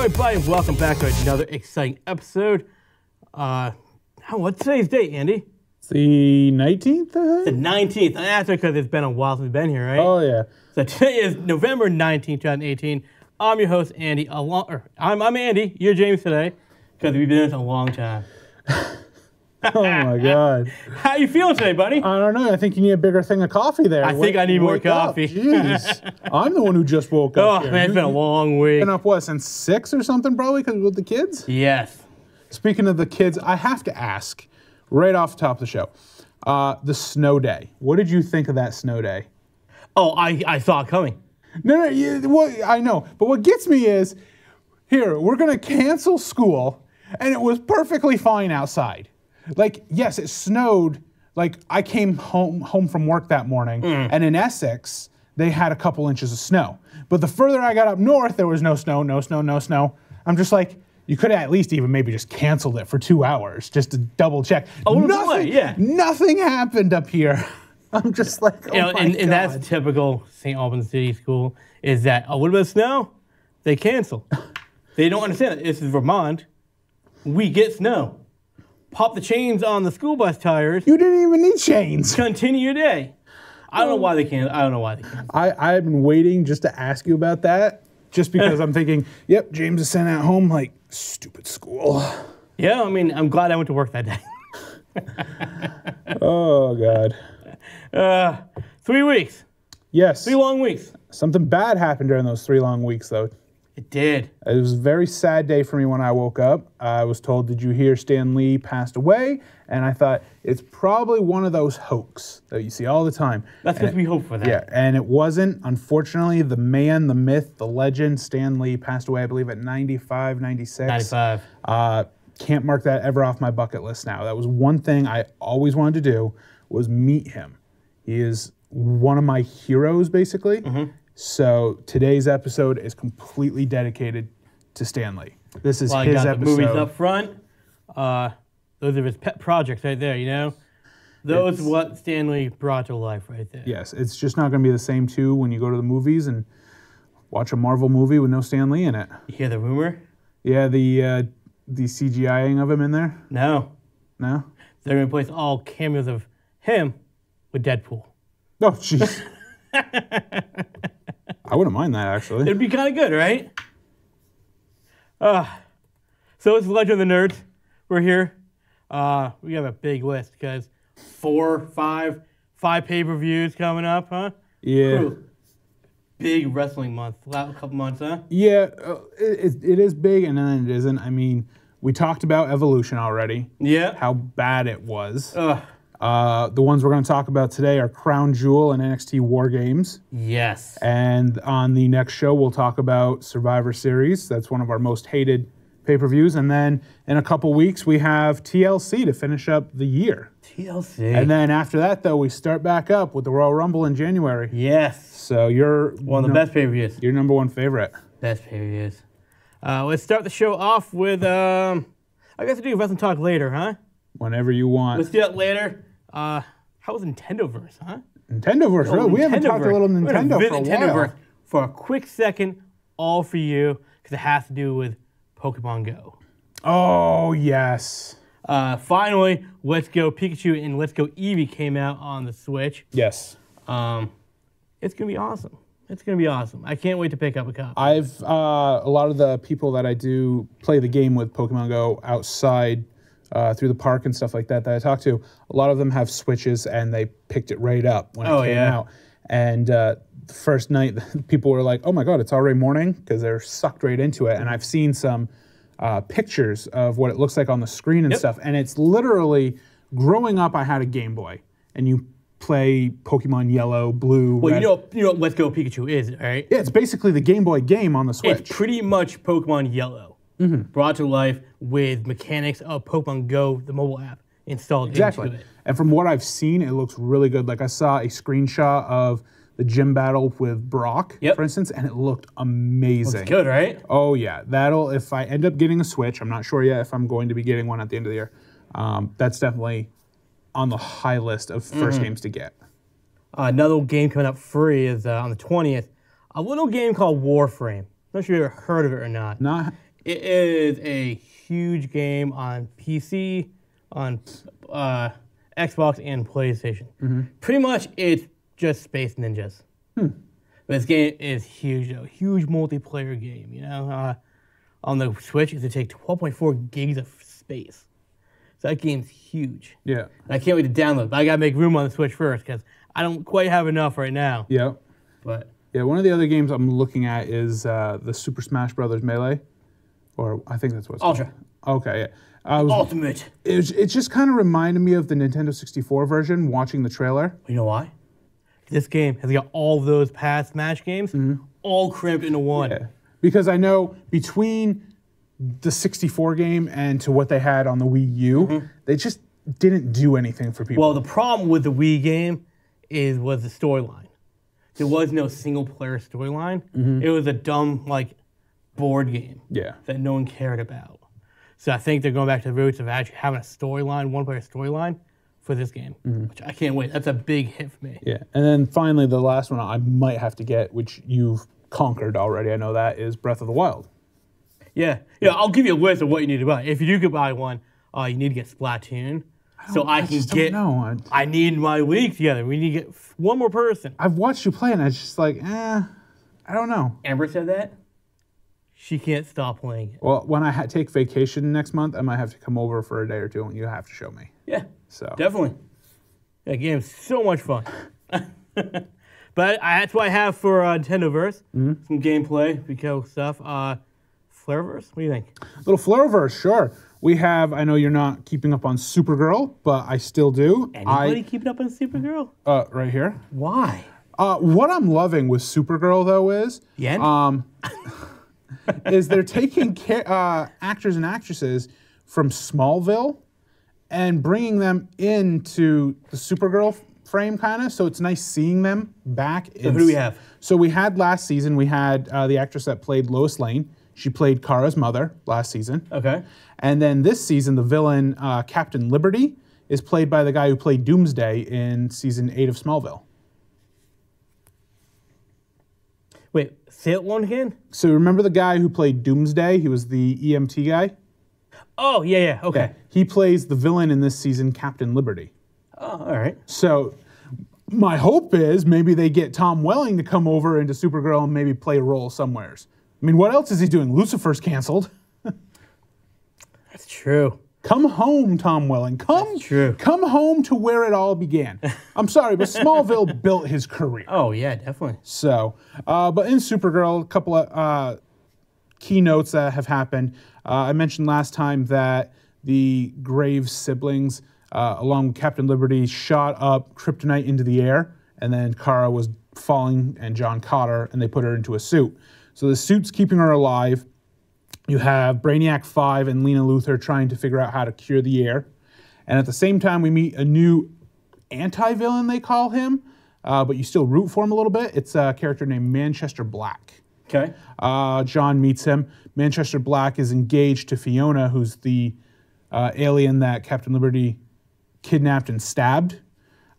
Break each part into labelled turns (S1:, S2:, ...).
S1: everybody, and welcome back to another exciting episode. What's today's date, Andy?
S2: It's the 19th, I
S1: The
S2: think?
S1: 19th. And that's because it's been a while since we've been here, right?
S2: Oh, yeah.
S1: So today is November 19th, 2018. I'm your host, Andy. I'm Andy. You're James today, because we've been doing this a long time.
S2: Oh, my God.
S1: How you feeling today, buddy?
S2: I don't know. I think you need a bigger thing of coffee there.
S1: I think I need more
S2: wake up.
S1: coffee.
S2: Jeez. I'm the one who just woke
S1: Oh,
S2: up here.
S1: man, it's been a long week.
S2: Been up, what, since 6 or something, probably, because with the kids?
S1: Yes.
S2: Speaking of the kids, I have to ask, right off the top of the show, the snow day. What did you think of that snow day?
S1: Oh, I saw it coming.
S2: No, I know. But what gets me is, here, we're going to cancel school, and it was perfectly fine outside. Like, yes, it snowed. Like, I came home from work that morning, and in Essex, they had a couple inches of snow. But the further I got up north, there was no snow, no snow, no snow. I'm just like, you could have at least even maybe just canceled it for 2 hours just to double check.
S1: Oh,
S2: Nothing happened up here. I'm just like, oh my God.
S1: And that's typical St. Albans City School, is that a little bit of snow, they cancel. They don't understand it. This is Vermont. We get snow. Pop the chains on the school bus tires.
S2: You didn't even need chains.
S1: Continue your day. I don't know why they can't.
S2: I've been waiting just to ask you about that, just because I'm thinking, yep, James is sent at home, like, stupid school.
S1: Yeah, I mean, I'm glad I went to work that day.
S2: Oh, God.
S1: 3 weeks.
S2: Yes.
S1: 3 long weeks.
S2: Something bad happened during those 3 long weeks, though.
S1: It did.
S2: It was a very sad day for me when I woke up. I was told, did you hear Stan Lee passed away? And I thought, it's probably one of those hoax that you see all the time.
S1: That's because we hope for that.
S2: Yeah, and it wasn't. Unfortunately, the man, the myth, the legend, Stan Lee passed away, I believe, at 95, 96.
S1: 95.
S2: Can't mark that ever off my bucket list now. That was one thing I always wanted to do, was meet him. He is one of my heroes, basically. Mm-hmm. So today's episode is completely dedicated to Stan Lee. This is his
S1: got
S2: episode.
S1: The movies up front. Those are his pet projects right there, you know? Those are what Stan Lee brought to life right there.
S2: Yes, it's just not going to be the same, too, when you go to the movies and watch a Marvel movie with no Stan Lee in it.
S1: You hear the rumor?
S2: Yeah, the CGIing of him in there?
S1: No.
S2: No?
S1: They're going to replace all cameos of him with Deadpool.
S2: Oh, jeez. I wouldn't mind that, actually.
S1: It'd be kind of good, right? So it's Legend of the Nerds. We're here. We have a big list because 5 pay-per-views coming up, huh?
S2: Yeah.
S1: Ooh. Big wrestling month. Last couple months, huh?
S2: Yeah, it is big and then it isn't. I mean, we talked about Evolution already.
S1: Yeah.
S2: How bad it was. The ones we're going to talk about today are Crown Jewel and NXT War Games.
S1: Yes.
S2: And on the next show, we'll talk about Survivor Series. That's one of our most hated pay-per-views. And then in a couple weeks, we have TLC to finish up the year.
S1: TLC.
S2: And then after that, though, we start back up with the Royal Rumble in January.
S1: Yes.
S2: So you're
S1: one of the best pay-per-views.
S2: Your number one favorite. Best
S1: pay-per-views. Let's start the show off with, I guess we'll do Wrestling Talk later, huh?
S2: Whenever you want.
S1: Let's do that later. How was Nintendoverse, huh?
S2: Nintendoverse, really? We haven't talked a little Nintendo for a while.
S1: Nintendoverse for a quick second, all for you, because it has to do with Pokemon Go.
S2: Oh, yes.
S1: Finally, Let's Go Pikachu and Let's Go Eevee came out on the Switch.
S2: Yes.
S1: It's going to be awesome. It's going to be awesome. I can't wait to pick up a copy.
S2: I've, a lot of the people that I do play the game with Pokemon Go outside through the park and stuff like that I talk to, a lot of them have Switches and they picked it right up when it came out. And the first night, people were like, oh my God, it's already morning, because they're sucked right into it. And I've seen some pictures of what it looks like on the screen and stuff. And it's literally, growing up, I had a Game Boy, and you play Pokemon Yellow, Blue,
S1: Well,
S2: Red.
S1: you know what Let's Go Pikachu is, right?
S2: Yeah, it's basically the Game Boy game on the Switch.
S1: It's pretty much Pokemon Yellow. Brought to life with mechanics of Pokemon Go, the mobile app, installed into it.
S2: And from what I've seen, it looks really good. Like, I saw a screenshot of the gym battle with Brock, for instance, and it looked amazing.
S1: Looks good, right?
S2: Oh, yeah. That'll, if I end up getting a Switch, I'm not sure yet if I'm going to be getting one at the end of the year. That's definitely on the high list of first games to get.
S1: Another game coming up free is on the 20th, a little game called Warframe. Not sure if you've ever heard of it or not. It is a huge game on PC, on Xbox, and PlayStation. Pretty much, it's just Space Ninjas. But this game is huge, though. Huge multiplayer game, you know? On the Switch, it takes 12.4 gigs of space. So that game's huge.
S2: Yeah.
S1: And I can't wait to download it. But I got to make room on the Switch first because I don't quite have enough right now.
S2: Yeah.
S1: But
S2: yeah, one of the other games I'm looking at is the Super Smash Brothers Melee. Or I think that's what it's
S1: Ultra.
S2: called. Okay, yeah.
S1: Ultimate.
S2: It just kind of reminded me of the Nintendo 64 version, watching the trailer.
S1: You know why? This game has got all those past Smash games all cramped into one.
S2: Yeah. Because I know between the 64 game and to what they had on the Wii U, they just didn't do anything for people.
S1: Well, the problem with the Wii game was the storyline. There was no single-player storyline. It was a dumb, board game that no one cared about. So I think they're going back to the roots of actually having a storyline, one-player storyline, for this game, which I can't wait. That's a big hit for me.
S2: Yeah, and then finally, the last one I might have to get, which you've conquered already, I know that, is Breath of the Wild.
S1: Yeah, I'll give you a list of what you need to buy. If you do buy one, you need to get Splatoon. I need my league together. We need to get one more person.
S2: I've watched you play, and I was just like, I don't know.
S1: Amber said that. She can't stop playing it.
S2: Well, when I take vacation next month, I might have to come over for a day or two, and you have to show me.
S1: Yeah,
S2: so
S1: definitely. That game's so much fun. But that's what I have for Nintendoverse. Some gameplay, because stuff. Flareverse, what do you think?
S2: Little Flareverse, sure. We have, I know you're not keeping up on Supergirl, but I still do.
S1: Anybody keeping up on Supergirl?
S2: Right here.
S1: Why?
S2: What I'm loving with Supergirl, though, is... is they're taking actors and actresses from Smallville and bringing them into the Supergirl frame, kind of. So it's nice seeing them back.
S1: So who do we have?
S2: So we had last season, we had the actress that played Lois Lane. She played Kara's mother last season.
S1: Okay.
S2: And then this season, the villain, Captain Liberty, is played by the guy who played Doomsday in season 8 of Smallville.
S1: Wait, say it one again?
S2: So remember the guy who played Doomsday? He was the EMT guy?
S1: Oh, yeah, okay.
S2: Yeah. He plays the villain in this season, Captain Liberty.
S1: Oh, all right.
S2: So my hope is maybe they get Tom Welling to come over into Supergirl and maybe play a role somewheres. I mean, what else is he doing? Lucifer's canceled.
S1: That's true.
S2: Come home, Tom Welling. Come home to where it all began. I'm sorry, but Smallville built his career.
S1: Oh, yeah, definitely.
S2: So, but in Supergirl, a couple of keynotes that have happened. I mentioned last time that the Graves siblings, along with Captain Liberty, shot up kryptonite into the air, and then Kara was falling, and John caught her, and they put her into a suit. So the suit's keeping her alive. You have Brainiac 5 and Lena Luthor trying to figure out how to cure the air. And at the same time, we meet a new anti-villain, they call him, but you still root for him a little bit. It's a character named Manchester Black.
S1: Okay.
S2: John meets him. Manchester Black is engaged to Fiona, who's the alien that Captain Liberty kidnapped and stabbed.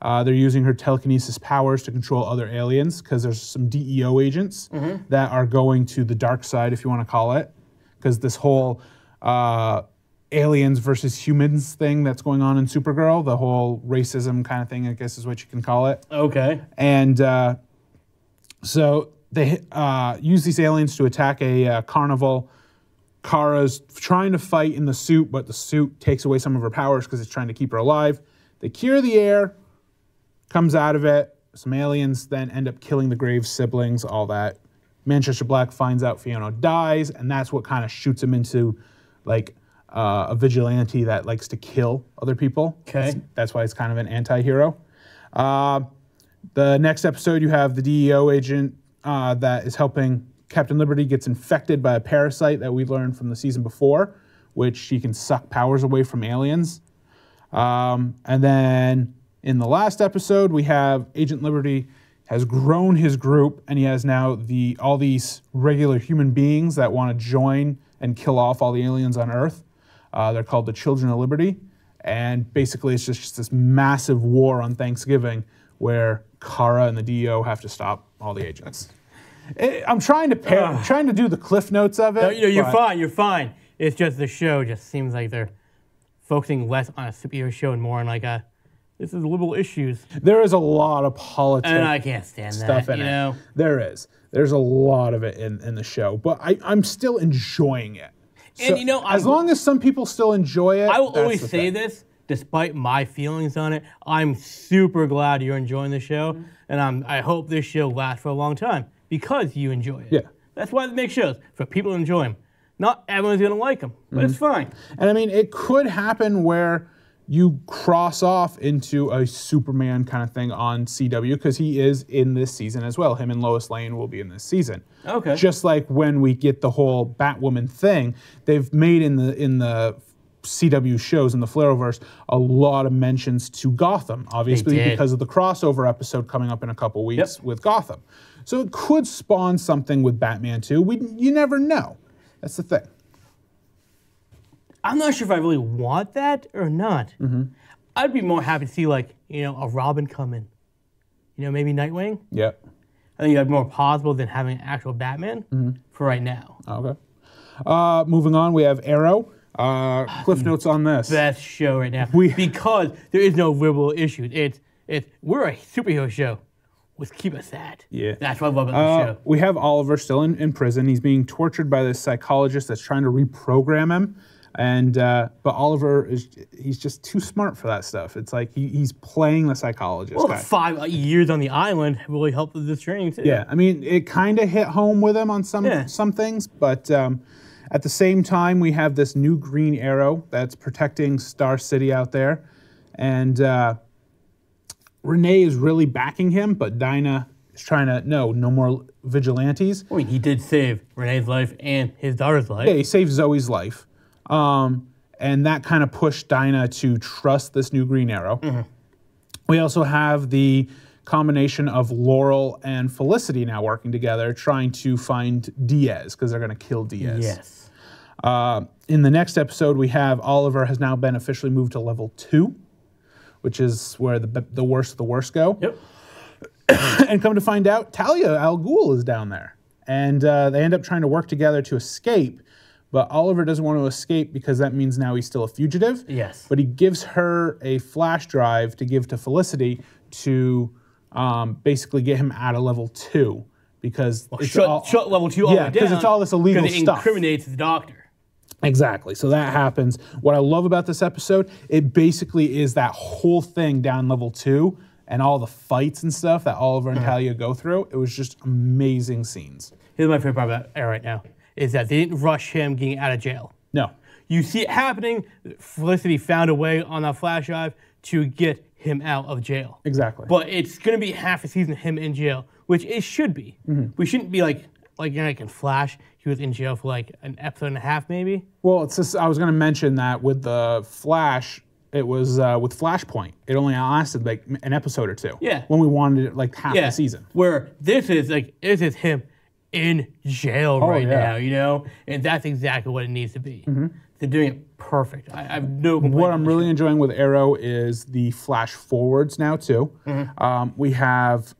S2: They're using her telekinesis powers to control other aliens because there's some DEO agents that are going to the dark side, if you want to call it, because this whole aliens versus humans thing that's going on in Supergirl, the whole racism kind of thing, I guess is what you can call it.
S1: Okay.
S2: And so they use these aliens to attack a carnival. Kara's trying to fight in the suit, but the suit takes away some of her powers because it's trying to keep her alive. They cure the air. Comes out of it. Some aliens then end up killing the Graves siblings, all that. Manchester Black finds out Fiona dies, and that's what kind of shoots him into a vigilante that likes to kill other people.
S1: Okay.
S2: That's why it's kind of an anti-hero. The next episode, you have the DEO agent that is helping Captain Liberty gets infected by a parasite that we learned from the season before, which she can suck powers away from aliens. And then in the last episode, we have Agent Liberty has grown his group, and he has now all these regular human beings that want to join and kill off all the aliens on Earth. They're called the Children of Liberty, and basically it's just this massive war on Thanksgiving where Kara and the DEO have to stop all the agents. I'm trying to I'm trying to do the cliff notes of it.
S1: No, you're fine. You're fine. It's just the show just seems like they're focusing less on a superhero show and more on like this is liberal issues.
S2: There is a lot of politics.
S1: And I can't stand
S2: stuff
S1: that.
S2: in
S1: You
S2: it.
S1: know,
S2: there is. There's a lot of it in the show, but I'm still enjoying it. So,
S1: and
S2: as long as some people still enjoy it,
S1: I will always say this, despite my feelings on it. I'm super glad you're enjoying the show, and I hope this show lasts for a long time because you enjoy it.
S2: Yeah,
S1: that's why they make shows for people to enjoy them. Not everyone's gonna like them, but it's fine.
S2: And I mean, it could happen where you cross off into a Superman kind of thing on CW because he is in this season as well. Him and Lois Lane will be in this season.
S1: Okay.
S2: Just like when we get the whole Batwoman thing, they've made in the CW shows in the Flareverse a lot of mentions to Gotham, obviously because of the crossover episode coming up in a couple weeks with Gotham. So it could spawn something with Batman too. You never know. That's the thing.
S1: I'm not sure if I really want that or not. I'd be more happy to see like, a Robin come in. Maybe Nightwing.
S2: Yep.
S1: I think that'd be more possible than having an actual Batman for right now.
S2: Okay. Moving on, we have Arrow. Cliff notes on this.
S1: Best show right now. Because there is no liberal issues. We're a superhero show. Let's keep it sad.
S2: Yeah.
S1: That's what I love about the show.
S2: We have Oliver still in prison. He's being tortured by this psychologist that's trying to reprogram him. And but Oliver he's just too smart for that stuff. It's like he's playing the psychologist.
S1: Well,
S2: guy.
S1: 5 years on the island really helped with this training too.
S2: Yeah, I mean it kind of hit home with him on some things, but at the same time we have this new Green Arrow that's protecting Star City out there, and Renee is really backing him, but Dinah is trying to no more vigilantes.
S1: I mean, he did save Renee's life and his daughter's life.
S2: Yeah, he saved Zoe's life. And that kind of pushed Dinah to trust this new Green Arrow. We also have the combination of Laurel and Felicity now working together, trying to find Diaz, because they're going to kill Diaz.
S1: Yes.
S2: In the next episode, we have Oliver has now been officially moved to level 2, which is where the worst of the worst go.
S1: Yep.
S2: And come to find out, Talia al Ghul is down there. And they end up trying to work together to escape. But Oliver doesn't want to escape because that means now he's still a fugitive.
S1: Yes.
S2: But he gives her a flash drive to give to Felicity to basically get him out of level 2 because
S1: shut level 2 all the way down.
S2: because it's all this illegal stuff.
S1: Because it incriminates the doctor.
S2: Exactly. So that happens. What I love about this episode, it basically is that whole thing down level 2 and all the fights and stuff that Oliver and Talia go through. It was just amazing scenes.
S1: Here's my favorite part about it right now. Is that they didn't rush him getting out of jail.
S2: No.
S1: You see it happening. Felicity found a way on that flash drive to get him out of jail.
S2: Exactly.
S1: But it's going to be half a season of him in jail, which it should be. We shouldn't be like in Flash, he was in jail for like an episode and a half maybe.
S2: Well, it's just, I was going to mention that with the Flash, it was with Flashpoint. It only lasted like an episode or 2.
S1: Yeah.
S2: When we wanted it like half the season.
S1: Where this is him in jail now, and that's exactly what it needs to be. They're doing it perfect. I have no complaints.
S2: What I'm really enjoying with Arrow is the flash forwards now too. We have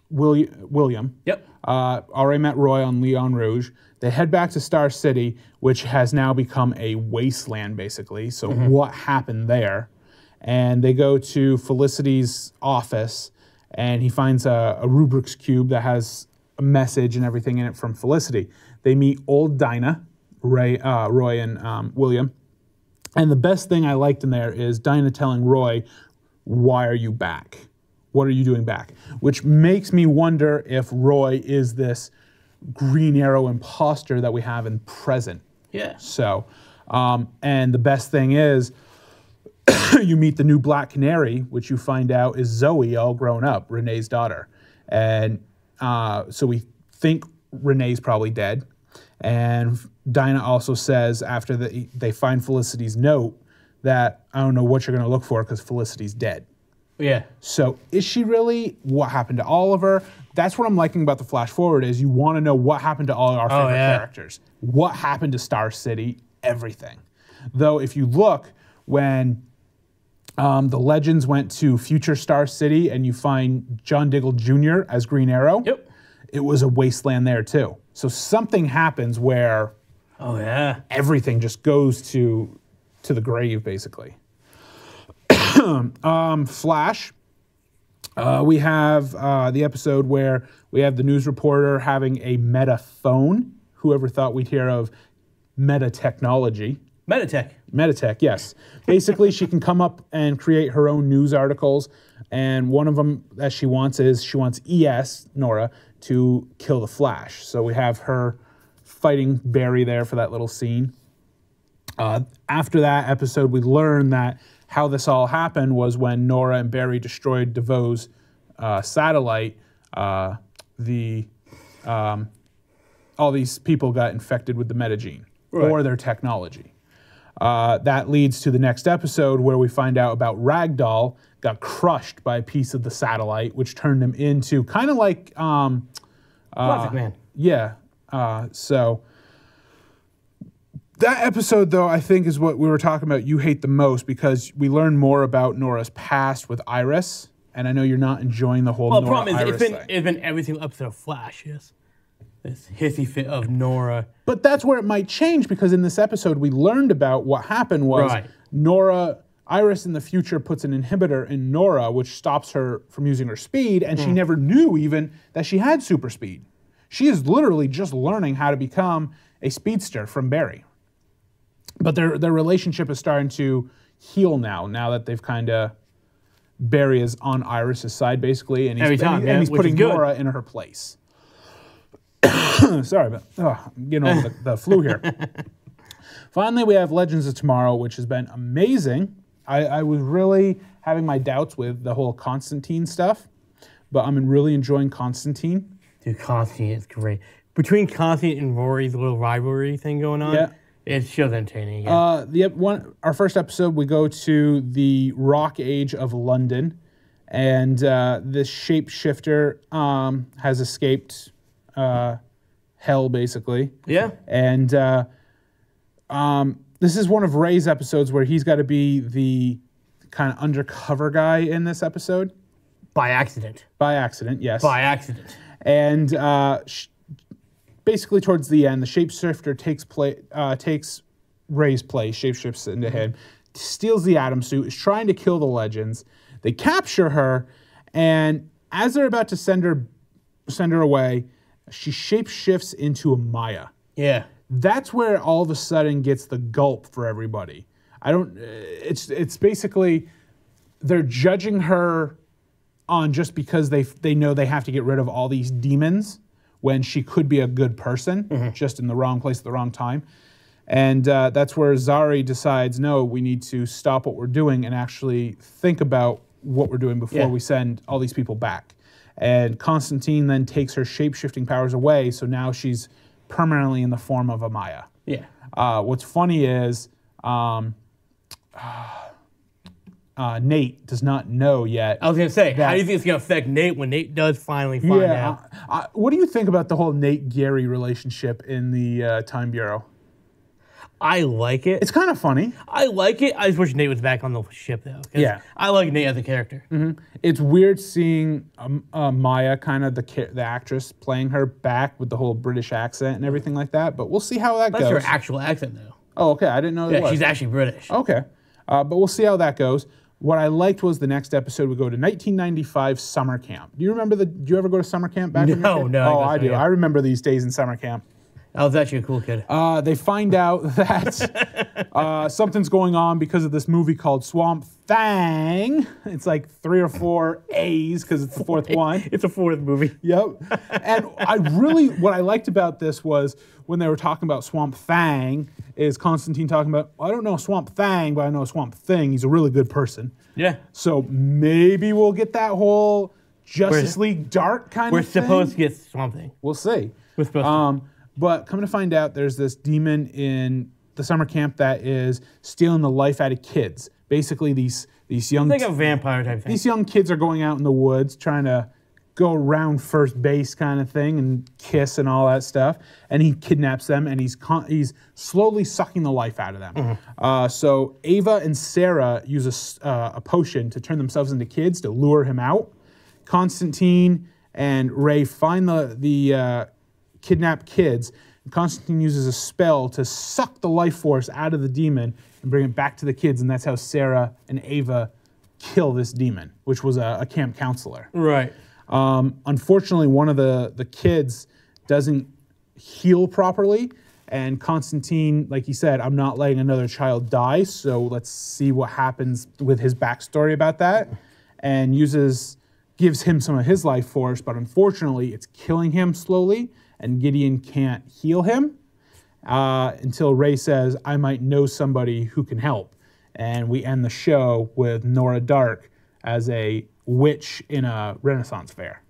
S2: William.
S1: Yep.
S2: Already met Roy on Leon Rouge. They head back to Star City, which has now become a wasteland basically. So what happened there? And they go to Felicity's office, and he finds a Rubik's Cube that has a message and everything in it from Felicity. They meet old Dinah, Roy and William. And the best thing I liked in there is Dinah telling Roy, why are you back? What are you doing back? Which makes me wonder if Roy is this Green Arrow imposter that we have in present.
S1: Yeah.
S2: So, and the best thing is you meet the new Black Canary, which you find out is Zoe all grown up, Renee's daughter. And so we think Renee's probably dead. And Dinah also says after they find Felicity's note that I don't know what you're going to look for because Felicity's dead.
S1: Yeah.
S2: So is she really? What happened to Oliver? That's what I'm liking about the Flash Forward is you want to know what happened to all our favorite characters. What happened to Star City? Everything. Though if you look, when the Legends went to future Star City and you find John Diggle Jr. as Green Arrow.
S1: Yep.
S2: it was a wasteland there too. So something happens where everything just goes to the grave, basically. Flash. We have the episode where we have the news reporter having a meta phone. Whoever thought we'd hear of meta technology? Metatech, yes. Basically, she can come up and create her own news articles, and one of them that she wants ES, Nora, to kill the Flash. So we have her fighting Barry there for that little scene. After that episode, we learn that how this all happened was when Nora and Barry destroyed DeVoe's satellite, all these people got infected with the metagene, or their technology. That leads to the next episode where we find out about Ragdoll got crushed by a piece of the satellite, which turned him into kind of like...
S1: Plastic Man.
S2: Yeah. So that episode, though, I think is what we were talking about you hate the most, because we learn more about Nora's past with Iris, and I know you're not enjoying the whole Nora-Iris thing.
S1: It's been every single episode of Flash, yes. This hissy fit of Nora.
S2: But that's where it might change, because in this episode we learned about what happened was Iris in the future puts an inhibitor in Nora, which stops her from using her speed, and she never knew even that she had super speed. She is literally just learning how to become a speedster from Barry. But their relationship is starting to heal now that they've kind of... Barry is on Iris's side, basically, and he's putting Nora in her place. Sorry, but I'm getting over the flu here. Finally, we have Legends of Tomorrow, which has been amazing. I was really having my doubts with the whole Constantine stuff, but I'm really enjoying Constantine.
S1: Dude, Constantine is great. Between Constantine and Rory's little rivalry thing going on, it shows entertaining.
S2: Our first episode, we go to the Rock Age of London, and this shapeshifter has escaped hell, basically.
S1: Yeah.
S2: And this is one of Ray's episodes where he's got to be the kind of undercover guy in this episode.
S1: By accident.
S2: By accident, yes.
S1: By accident.
S2: And basically towards the end, the shapeshifter takes Ray's place, shapeshifts into him, steals the Atom suit, is trying to kill the Legends. They capture her, and as they're about to send her away, she shapeshifts into a Maya.
S1: Yeah.
S2: That's where all of a sudden gets the gulp for everybody. It's basically they're judging her on just because they know they have to get rid of all these demons when she could be a good person, just in the wrong place at the wrong time. And that's where Zari decides, no, we need to stop what we're doing and actually think about what we're doing before we send all these people back. And Constantine then takes her shape-shifting powers away, so now she's permanently in the form of a Maya.
S1: Yeah.
S2: What's funny is Nate does not know yet.
S1: I was going to say, how do you think it's going to affect Nate when Nate does finally find out?
S2: What do you think about the whole Nate-Gary relationship in the Time Bureau?
S1: I like it.
S2: It's kind of funny.
S1: I like it. I just wish Nate was back on the ship, though. Yeah. I like Nate as a character.
S2: It's weird seeing Maya, kind of the actress, playing her back with the whole British accent and everything like that. But we'll see how that goes.
S1: That's her actual accent, though.
S2: Oh, okay. I didn't know that.
S1: Yeah, she's actually British.
S2: Okay. But we'll see how that goes. What I liked was the next episode, we go to 1995 summer camp. Do you you ever go to summer camp back in your kid?
S1: No.
S2: Oh, I do. I remember these days in summer camp.
S1: I was actually a cool kid.
S2: They find out that something's going on because of this movie called Swamp Thing. It's like 3 or 4 A's because it's the fourth one.
S1: It's a fourth movie.
S2: Yep. And what I liked about this was when they were talking about Swamp Thing, is Constantine talking about, I don't know Swamp Thing, but I know Swamp Thing. He's a really good person.
S1: Yeah.
S2: So maybe we'll get that whole Justice League Dark kind of thing.
S1: We're supposed to get Swamp Thing.
S2: We'll see.
S1: We're supposed to.
S2: But come to find out, there's this demon in the summer camp that is stealing the life out of kids. Basically, these young...
S1: It's like a vampire type thing.
S2: These young kids are going out in the woods trying to go around first base kind of thing and kiss and all that stuff. And he kidnaps them, and he's slowly sucking the life out of them. So Ava and Sarah use a potion to turn themselves into kids to lure him out. Constantine and Ray find the kidnapped kids. Constantine uses a spell to suck the life force out of the demon and bring it back to the kids, and that's how Sarah and Ava kill this demon, which was a camp counselor.
S1: Right.
S2: Unfortunately, one of the kids doesn't heal properly, and Constantine, like he said, I'm not letting another child die, so let's see what happens with his backstory about that, and gives him some of his life force, but unfortunately, it's killing him slowly, and Gideon can't heal him until Ray says, I might know somebody who can help. And we end the show with Nora Dark as a witch in a Renaissance fair.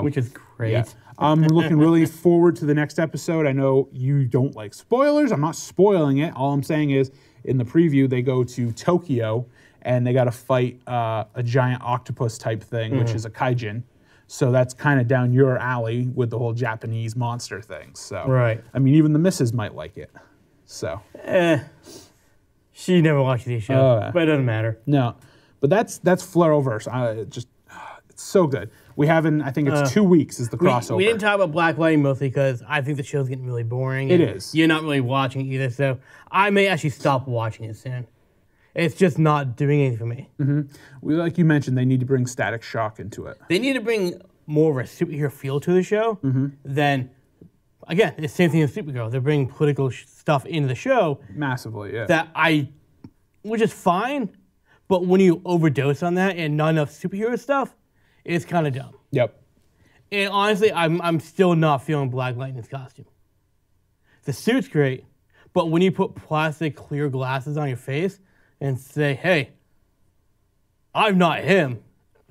S1: Which is great.
S2: Yeah. I'm looking really forward to the next episode. I know you don't like spoilers. I'm not spoiling it. All I'm saying is, in the preview, they go to Tokyo, and they got to fight a giant octopus type thing, which is a kaijin. So that's kind of down your alley with the whole Japanese monster thing. So,
S1: right.
S2: I mean, even the missus might like it. So.
S1: She never watched these shows, but it doesn't matter.
S2: No, but that's Flareverse. It's so good. We haven't. I think it's 2 weeks is the crossover.
S1: We didn't talk about Black Lightning mostly because I think the show's getting really boring.
S2: It is.
S1: You're not really watching it either, so I may actually stop watching it soon. It's just not doing anything for me.
S2: Like you mentioned, they need to bring Static Shock into it.
S1: They need to bring more of a superhero feel to the show than, again, it's the same thing as Supergirl. They're bringing political stuff into the show.
S2: Massively, yeah.
S1: Which is fine, but when you overdose on that and not enough superhero stuff, it's kind of dumb.
S2: Yep.
S1: And honestly, I'm still not feeling Black Lightning's costume. The suit's great, but when you put plastic clear glasses on your face and say, hey, I'm not him.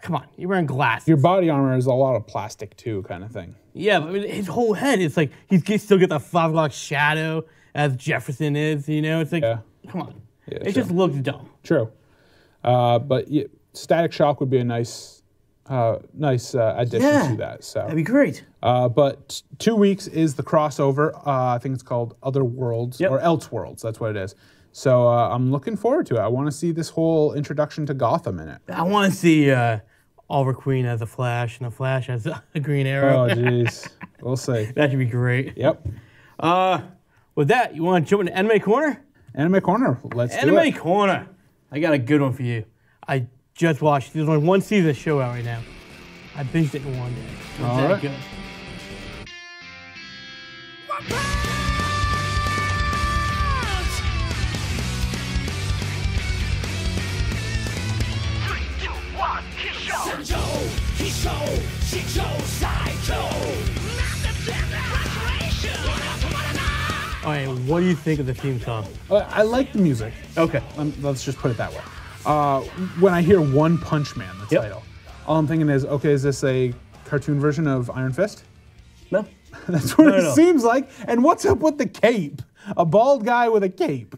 S1: Come on, you're wearing glasses.
S2: Your body armor is a lot of plastic too, kind of thing.
S1: Yeah, but his whole head, it's like he's still got the 5 o'clock shadow as Jefferson is, you know? It's like, come on.
S2: Yeah,
S1: it just looks dumb.
S2: True. But yeah, Static Shock would be a nice addition to that. So
S1: that'd be great.
S2: But 2 weeks is the crossover. I think it's called Other Worlds or Elseworlds. That's what it is. So I'm looking forward to it. I want to see this whole introduction to Gotham in it.
S1: I want to see Oliver Queen as the Flash and the Flash as a Green Arrow.
S2: Oh, jeez. We'll see.
S1: That should be great.
S2: Yep.
S1: With that, you want to jump into Anime Corner?
S2: Anime Corner. Let's do it.
S1: Anime Corner. I got a good one for you. I just watched. There's only one season of the show out right now. I binged it in one day. It was that good. All right, what do you think of the theme song?
S2: I like the music.
S1: Okay.
S2: Let's just put it that way. When I hear One Punch Man, the title, all I'm thinking is, okay, is this a cartoon version of Iron Fist?
S1: No.
S2: That's what it seems like. And what's up with the cape? A bald guy with a cape.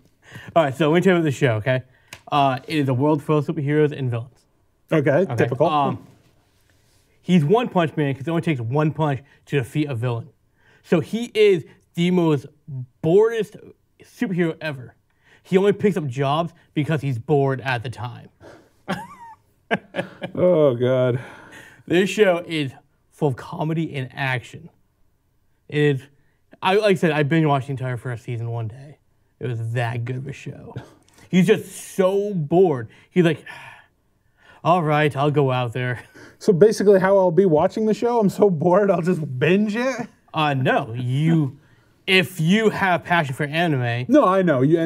S1: All right, so let me tell you about the show, okay? It is a world full of superheroes and villains.
S2: Okay. Typical.
S1: He's One Punch Man because it only takes one punch to defeat a villain. So he is the most boredest superhero ever. He only picks up jobs because he's bored at the time.
S2: Oh, God.
S1: This show is full of comedy and action. Like I said, I binge watched the entire first season one day. It was that good of a show. He's just so bored. He's like, all right, I'll go out there.
S2: So basically how I'll be watching the show, I'm so bored I'll just binge it?
S1: No, if you have passion for anime,
S2: no, I know you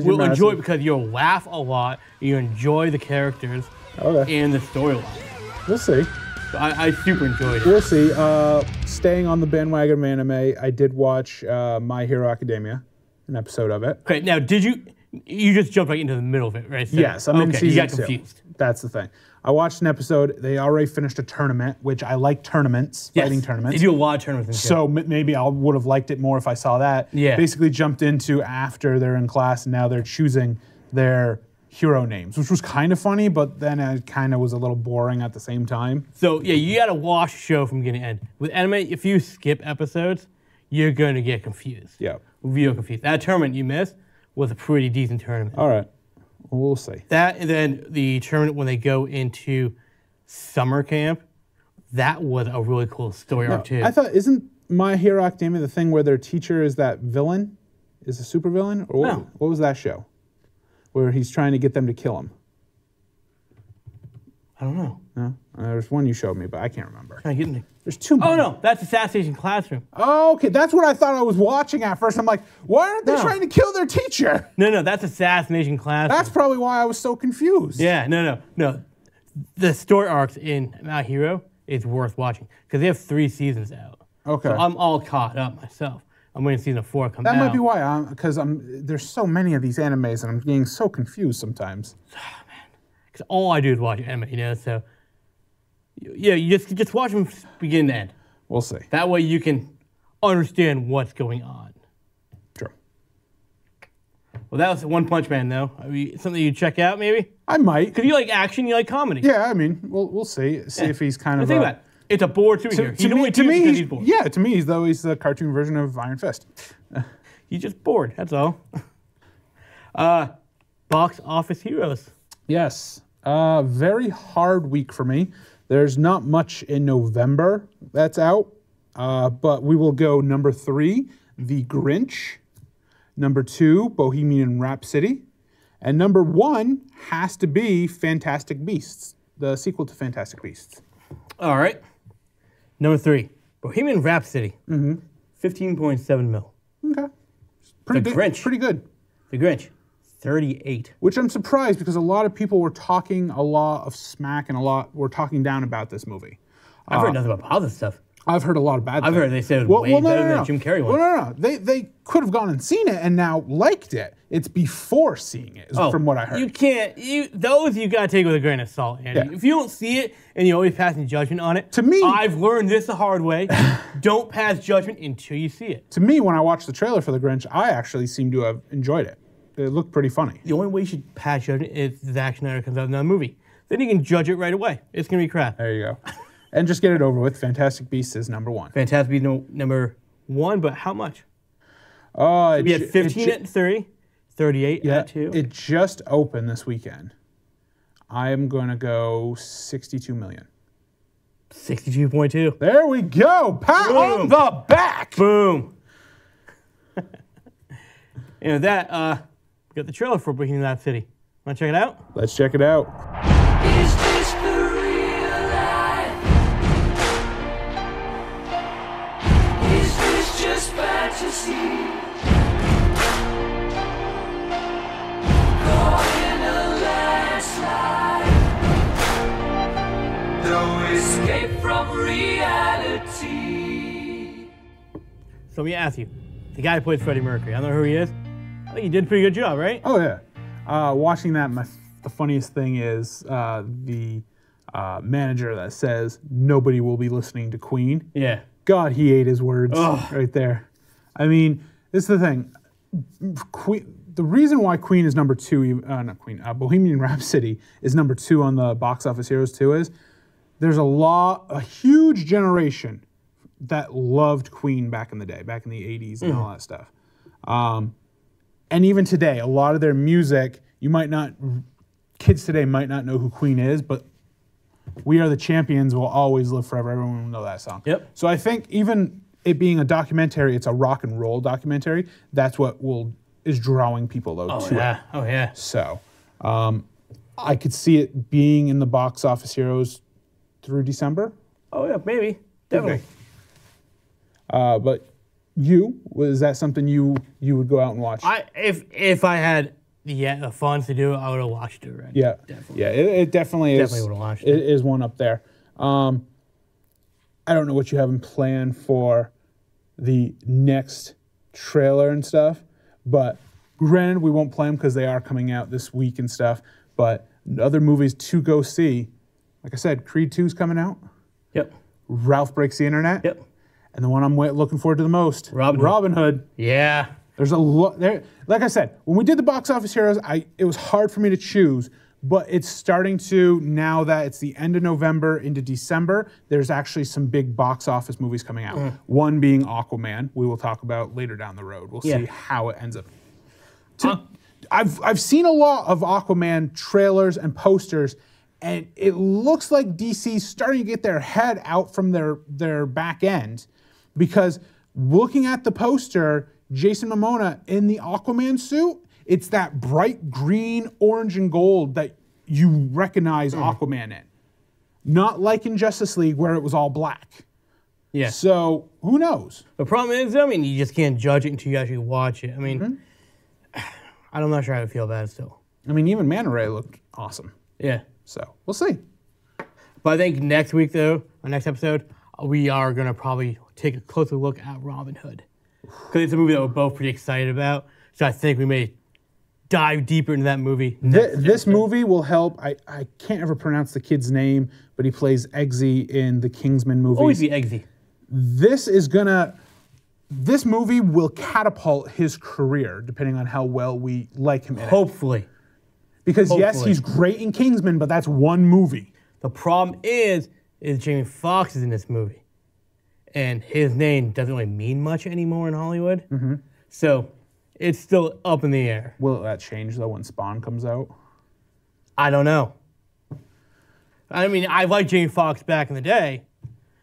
S1: will enjoy it because you'll laugh a lot. You enjoy the characters and the storyline.
S2: We'll see.
S1: So I super enjoyed it.
S2: We'll see. Staying on the bandwagon of anime, I did watch My Hero Academia, an episode of it.
S1: Okay, now did you just jumped right into the middle of it, right? So,
S2: yes, I'm in season 2.
S1: You got confused.
S2: That's the thing. I watched an episode. They already finished a tournament, which I like tournaments, fighting tournaments.
S1: They do a lot of tournaments.
S2: So maybe I would have liked it more if I saw that.
S1: Yeah.
S2: Basically jumped into after they're in class and now they're choosing their hero names, which was kind of funny, but then it kind of was a little boring at the same time.
S1: So yeah, you got to watch the show from beginning to end. With anime, if you skip episodes, you're going to get confused.
S2: Yeah.
S1: Real confused. That tournament you missed was a pretty decent tournament.
S2: All right. We'll see.
S1: That and then the tournament when they go into summer camp, That was a really cool story arc too.
S2: I thought, isn't My Hero Academia the thing where their teacher is that villain? Is a super villain? Or what was that show? Where he's trying to get them to kill him.
S1: I don't know.
S2: No? There's one you showed me, but I can't remember.
S1: Not getting me.
S2: There's too many.
S1: Oh, no. That's Assassination Classroom.
S2: Oh, okay. That's what I thought I was watching at first. I'm like, why aren't they trying to kill their teacher?
S1: No, that's Assassination Classroom.
S2: That's probably why I was so confused.
S1: Yeah, no. The story arcs in My Hero is worth watching because they have 3 seasons out.
S2: Okay.
S1: So I'm all caught up myself. I'm waiting season 4 come out.
S2: That might be why, because there's so many of these animes and I'm getting so confused sometimes.
S1: Oh, man. Because all I do is watch anime, so yeah, you just watch them begin to end.
S2: We'll see.
S1: That way you can understand what's going on.
S2: True.
S1: Well, that was One Punch Man, though. I mean, something you check out, maybe?
S2: I might.
S1: Because you like action, you like comedy.
S2: Yeah, I mean, we'll see. See if he's kind of.
S1: Think about it. It's a bored superhero. To me, he's bored.
S2: Yeah, to me, he's the cartoon version of Iron Fist.
S1: He's just bored. That's all. Box office heroes.
S2: Yes. Very hard week for me. There's not much in November that's out, but we will go number 3, The Grinch. Number 2, Bohemian Rhapsody. And number 1 has to be Fantastic Beasts, the sequel to Fantastic Beasts.
S1: All right. Number 3, Bohemian Rhapsody. 15.7 mil.
S2: Okay. Pretty
S1: The
S2: good.
S1: Grinch.
S2: Pretty good.
S1: The Grinch, 38.
S2: Which I'm surprised because a lot of people were talking a lot of smack and were talking down about this movie.
S1: I've heard nothing about positive stuff.
S2: I've heard a lot of bad things.
S1: I've heard they said it was way better than the Jim Carrey one.
S2: Well, no. They could have gone and seen it and now liked it. It's before seeing it, from what I heard.
S1: You can't. Those you gotta take with a grain of salt, Andy.
S2: Yeah.
S1: If you don't see it and you're always passing judgment on it,
S2: To me-
S1: I've learned this the hard way. Don't pass judgment until you see it.
S2: To me, when I watched the trailer for The Grinch, I actually seem to have enjoyed it. It looked pretty funny.
S1: The only way you should pass judgment is Zack Snyder comes out with another movie. Then you can judge it right away. It's gonna be crap.
S2: There you go. And just get it over with. Fantastic Beasts is number 1.
S1: Fantastic Beasts number 1, but how much?
S2: We
S1: We had 15 at 3, 38 at 2.
S2: It just opened this weekend. I am going to go 62 million.
S1: 62.2.
S2: There we go. Pat on the back.
S1: Boom. And with that, we got the trailer for Bohemian Rhapsody. Want to check it out?
S2: Let's check it out.
S3: Is this the real life? Is this just fantasy? Caught in a landslide. No escape from reality.
S1: So let me ask you, the guy who plays Freddie Mercury, I don't know who he is. I think he did a pretty good job, right?
S2: Oh, yeah. Watching that, the funniest thing is the manager that says nobody will be listening to Queen.
S1: Yeah.
S2: God, he ate his words right there. I mean, this is the thing. The reason why Queen is number 2, Bohemian Rhapsody is number 2 on the Box Office Heroes 2 is there's a huge generation that loved Queen back in the day, back in the 80s and all that stuff. And even today, a lot of their music, kids today might not know who Queen is, but We Are the Champions will always live forever. Everyone will know that song.
S1: Yep.
S2: So I think even it being a documentary, it's a rock and roll documentary. That's what is drawing people to it.
S1: Oh, yeah.
S2: So I could see it being in the Box Office Heroes through December.
S1: Oh, yeah, maybe. Definitely.
S2: But is that something you would go out and watch?
S1: If I had the funds to do it, I would have watched it already.
S2: Yeah,
S1: definitely.
S2: Yeah, it definitely is.
S1: Definitely would have watched
S2: it. It is one up there. I don't know what you have in plan for the next trailer and stuff, but granted, we won't play them because they are coming out this week and stuff. But other movies to go see, like I said, Creed 2 is coming out.
S1: Yep. Ralph
S2: Breaks the Internet.
S1: Yep.
S2: And the one I'm looking forward to the most, Robin Hood.
S1: Yeah.
S2: There's a lot there. Like I said, when we did the Box Office Heroes, it was hard for me to choose, but it's starting to, now that it's the end of November into December, there's actually some big box office movies coming out. One being Aquaman, we will talk about later down the road. We'll see how it ends up. I've seen a lot of Aquaman trailers and posters, And it looks like DC's starting to get their head out from their back end, because looking at the poster, Jason Momoa in the Aquaman suit, it's that bright green, orange, and gold that you recognize Aquaman in. Not like in Justice League where it was all black.
S1: Yeah.
S2: So who knows?
S1: The problem is, I mean, you just can't judge it until you actually watch it. I mean, I'm not sure how to feel about it still.
S2: I mean, even Manta Ray looked awesome.
S1: Yeah.
S2: So we'll see.
S1: But I think next week, though, our next episode, we are going to probably take a closer look at Robin Hood. Because it's a movie that we're both pretty excited about. So I think we may dive deeper into that movie.
S2: This movie will help. I can't ever pronounce the kid's name, but he plays Eggsy in the Kingsman movies.
S1: Always be Eggsy.
S2: This movie will catapult his career, depending on how well we like him in it.
S1: Hopefully.
S2: Because yes, he's great in Kingsman, but that's one movie.
S1: The problem is Jamie Foxx is in this movie. And his name doesn't really mean much anymore in Hollywood. So it's still up in the air.
S2: Will that change, though, when Spawn comes out?
S1: I don't know. I mean, I liked Jamie Foxx back in the day.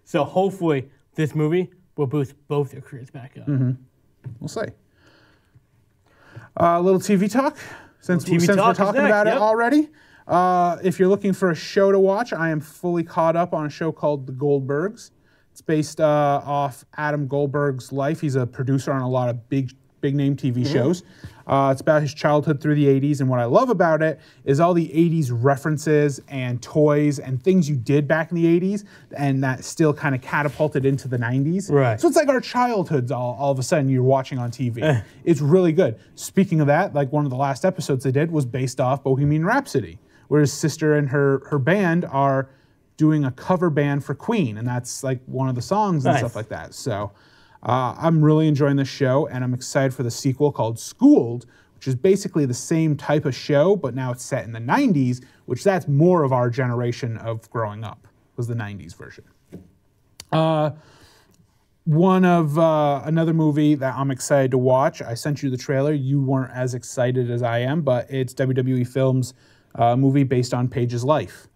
S1: So hopefully this movie will boost both their careers back up.
S2: We'll see. A little TV talk, since we're talking about it already. If you're looking for a show to watch, I am fully caught up on a show called The Goldbergs. It's based off Adam Goldberg's life. He's a producer on a lot of big name TV shows. It's about his childhood through the 80s, and what I love about it is all the 80s references and toys and things you did back in the 80s, and that still kind of catapulted into the 90s.
S1: Right.
S2: So it's like our childhoods all of a sudden you're watching on TV. It's really good. Speaking of that, like one of the last episodes they did was based off Bohemian Rhapsody, where his sister and her band are doing a cover band for Queen, and that's like one of the songs and stuff like that. So I'm really enjoying this show, and I'm excited for the sequel called Schooled, which is basically the same type of show, but now it's set in the 90s, which that's more of our generation of growing up, was the 90s version. Another movie that I'm excited to watch, I sent you the trailer. You weren't as excited as I am, but it's WWE Films' movie based on Paige's life.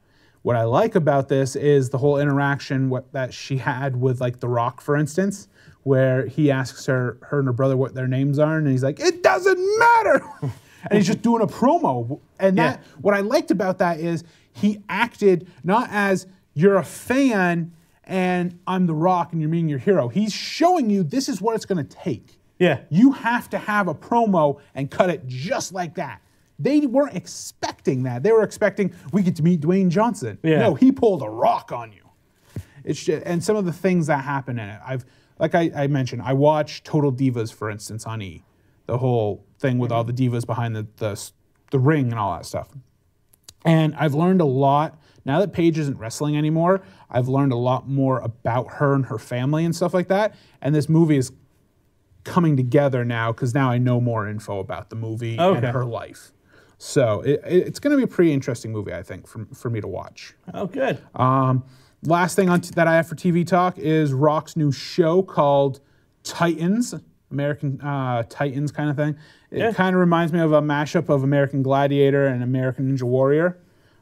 S2: What I like about this is the whole interaction that she had with, like, The Rock, for instance, where he asks her and her brother what their names are, and he's like, "It doesn't matter!" And he's just doing a promo. And what I liked about that is he acted not as, you're a fan and I'm The Rock and you're meeting your hero. He's showing you this is what it's going to take.
S1: Yeah.
S2: You have to have a promo and cut it just like that. They weren't expecting that. They were expecting, we get to meet Dwayne Johnson.
S1: Yeah.
S2: No, he pulled a Rock on you. It's just, and some of the things that happen in it. Like I mentioned, I watched Total Divas, for instance, on E. The whole thing with all the divas behind the ring and all that stuff. And I've learned a lot. Now that Paige isn't wrestling anymore, I've learned a lot more about her and her family and stuff like that. And this movie is coming together now because now I know more info about the movie and her life. So it's going to be a pretty interesting movie, I think, for me to watch.
S1: Oh, good.
S2: Last thing that I have for TV talk is Rock's new show called Titans, American Titans kind of thing. It kind of reminds me of a mashup of American Gladiator and American Ninja Warrior.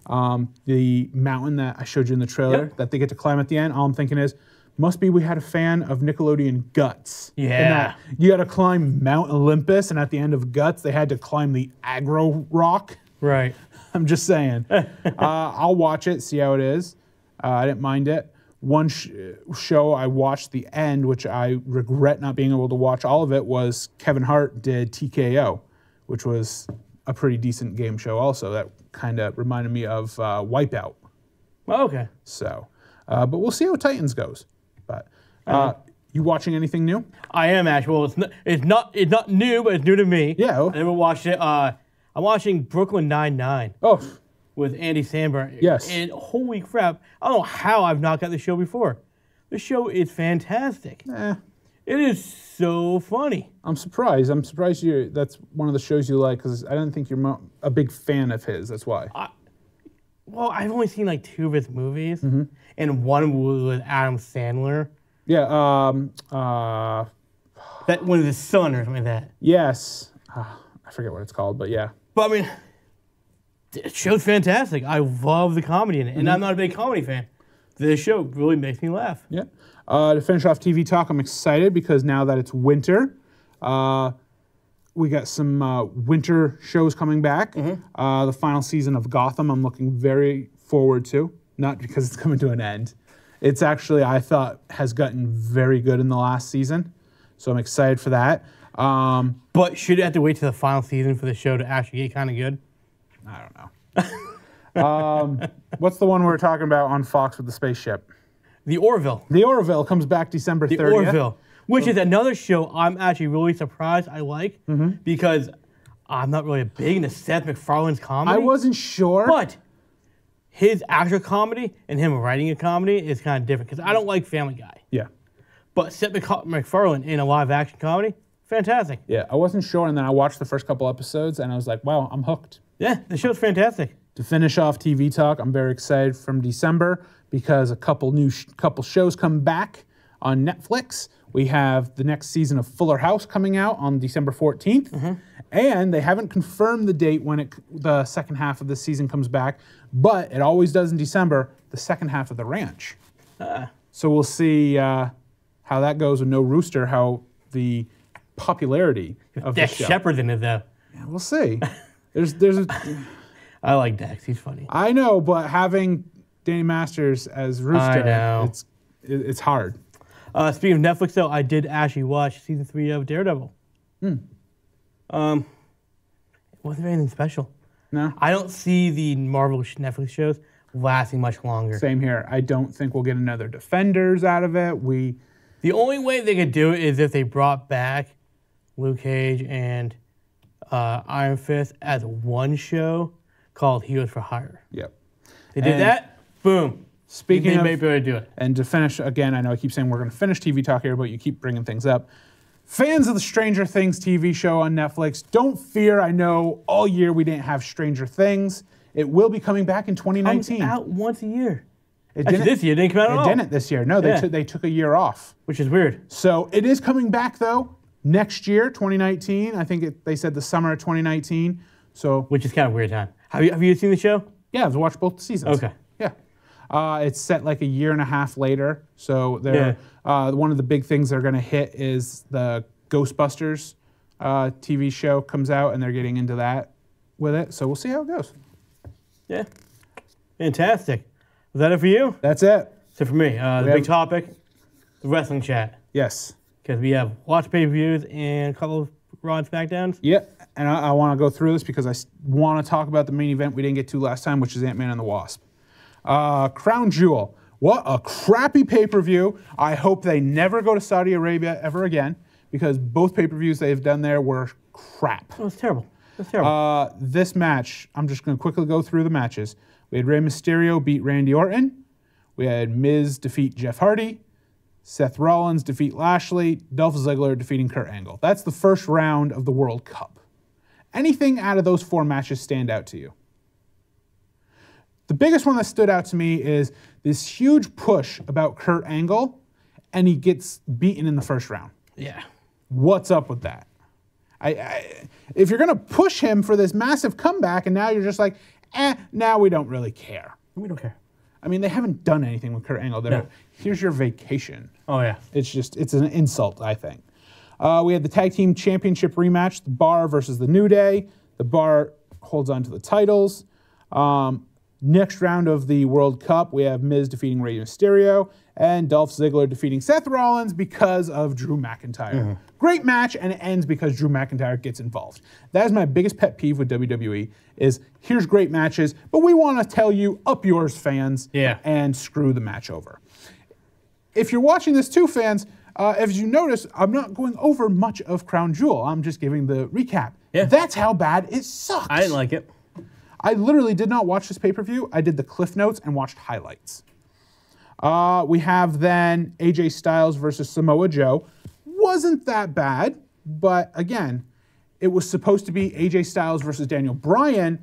S2: The mountain that I showed you in the trailer that they get to climb at the end, all I'm thinking is, must be we had a fan of Nickelodeon Guts.
S1: Yeah.
S2: And that you got to climb Mount Olympus, and at the end of Guts, they had to climb the aggro rock.
S1: Right.
S2: I'm just saying. I'll watch it, see how it is. I didn't mind it. One show I watched the end, which I regret not being able to watch all of it, was Kevin Hart did TKO, which was a pretty decent game show also. That kind of reminded me of Wipeout.
S1: Oh, okay.
S2: So, but we'll see how Titans goes. But you watching anything new?
S1: I am actually. Well, it's not new, but it's new to me.
S2: Yeah.
S1: I never watched it. I'm watching Brooklyn Nine-Nine.
S2: Oh.
S1: With Andy Samberg.
S2: Yes.
S1: And holy crap, I don't know how I've not got the show before. The show is fantastic. It is so funny.
S2: I'm surprised. That's one of the shows you like, because I don't think you're a big fan of his. That's why.
S1: Well, I've only seen like 2 of his movies, and one was with Adam Sandler.
S2: Yeah.
S1: That one of his son or something like that.
S2: Yes. I forget what it's called, but yeah.
S1: But I mean, The show's fantastic. I love the comedy in it, and I'm not a big comedy fan. This show really makes me laugh.
S2: Yeah. To finish off TV talk, I'm excited because now that it's winter, we got some winter shows coming back. The final season of Gotham, I'm looking very forward to. Not because it's coming to an end. It's actually, I thought, has gotten very good in the last season. So I'm excited for that.
S1: But should it have to wait to the final season for the show to actually get kind of good?
S2: I don't know. What's the one we were talking about on Fox with the spaceship?
S1: The Orville.
S2: The Orville comes back December 30th.
S1: The Orville, which is another show I'm actually really surprised I like because I'm not really big into Seth MacFarlane's comedy.
S2: I wasn't sure.
S1: But his actual comedy and him writing a comedy is kind of different because I don't like Family Guy.
S2: Yeah.
S1: But Seth MacFarlane in a live action comedy, fantastic.
S2: Yeah, I wasn't sure, and then I watched the first couple episodes, and I was like, wow, I'm hooked.
S1: Yeah, the show's fantastic.
S2: To finish off TV talk, I'm very excited from December because a couple new couple shows come back on Netflix. We have the next season of Fuller House coming out on December 14th, and they haven't confirmed the date when the second half of the season comes back, but it always does in December, the second half of The Ranch. So we'll see how that goes with no Rooster, how the popularity of the
S1: Dex
S2: show.
S1: Shepard's in it, though.
S2: Yeah, we'll see.
S1: I like Dex. He's funny.
S2: I know, but having Danny Masters as Rooster,
S1: I know.
S2: it's hard.
S1: Speaking of Netflix, though, I did actually watch season 3 of Daredevil. It wasn't anything special.
S2: No?
S1: I don't see the Marvel Netflix shows lasting much longer.
S2: Same here. I don't think we'll get another Defenders out of it.
S1: The only way they could do it is if they brought back Luke Cage and Iron Fist as one show called Heroes for Hire.
S2: Yep.
S1: They did that, boom.
S2: Speaking
S1: they
S2: of,
S1: may be able to do it.
S2: And to finish, again, I know I keep saying we're going to finish TV talk here, but you keep bringing things up. Fans of the Stranger Things TV show on Netflix, don't fear. I know all year we didn't have Stranger Things. It will be coming back in 2019.
S1: Comes out once a year.
S2: Actually,
S1: this year it didn't come out at all.
S2: It didn't this year. No, they took a year off.
S1: Which is weird.
S2: So it is coming back, though, next year, 2019. I think they said the summer of 2019. So
S1: Which is kind of weird time. Have you seen the show?
S2: yeah, I've watched both seasons.
S1: Okay.
S2: Yeah. It's set like a year and a half later. So they're one of the big things they're going to hit is the Ghostbusters TV show comes out, and they're getting into that with it. So we'll see how it goes.
S1: Yeah. Fantastic. Was that it for you?
S2: That's it.
S1: So for me, the big topic, the wrestling chat.
S2: Yes.
S1: Because we have lots of pay-per-views and a couple of Raw and SmackDowns.
S2: Yeah, and I want to go through this because I want to talk about the main event we didn't get to last time, which is Ant-Man and the Wasp. Crown Jewel. What a crappy pay-per-view. I hope they never go to Saudi Arabia ever again because both pay-per-views they've done there were crap.
S1: Oh, it's terrible. It's terrible.
S2: This match, I'm just going to quickly go through the matches. We had Rey Mysterio beat Randy Orton. We had Miz defeat Jeff Hardy. Seth Rollins defeat Lashley. Dolph Ziggler defeating Kurt Angle. That's the first round of the World Cup. Anything out of those four matches stand out to you? The biggest one that stood out to me is this huge push about Kurt Angle, and he gets beaten in the first round.
S1: Yeah.
S2: What's up with that? If you're going to push him for this massive comeback, and now you're just like, now we don't really care.
S1: We don't care.
S2: I mean, they haven't done anything with Kurt Angle.
S1: No.
S2: Here's your vacation.
S1: Oh, yeah.
S2: It's an insult, I think. We had the Tag Team Championship rematch, the Bar versus the New Day. The Bar holds on to the titles. Next round of the World Cup, we have Miz defeating Rey Mysterio and Dolph Ziggler defeating Seth Rollins because of Drew McIntyre. Great match, and it ends because Drew McIntyre gets involved. That is my biggest pet peeve with WWE is here's great matches, but we want to tell you up yours, fans, and screw the match over. If you're watching this too, fans, as you notice, I'm not going over much of Crown Jewel. I'm just giving the recap.
S1: Yeah.
S2: That's how bad it sucks.
S1: I didn't like it.
S2: I literally did not watch this pay-per-view. I did the Cliff Notes and watched highlights. We have then AJ Styles versus Samoa Joe. Wasn't that bad, but again, it was supposed to be AJ Styles versus Daniel Bryan,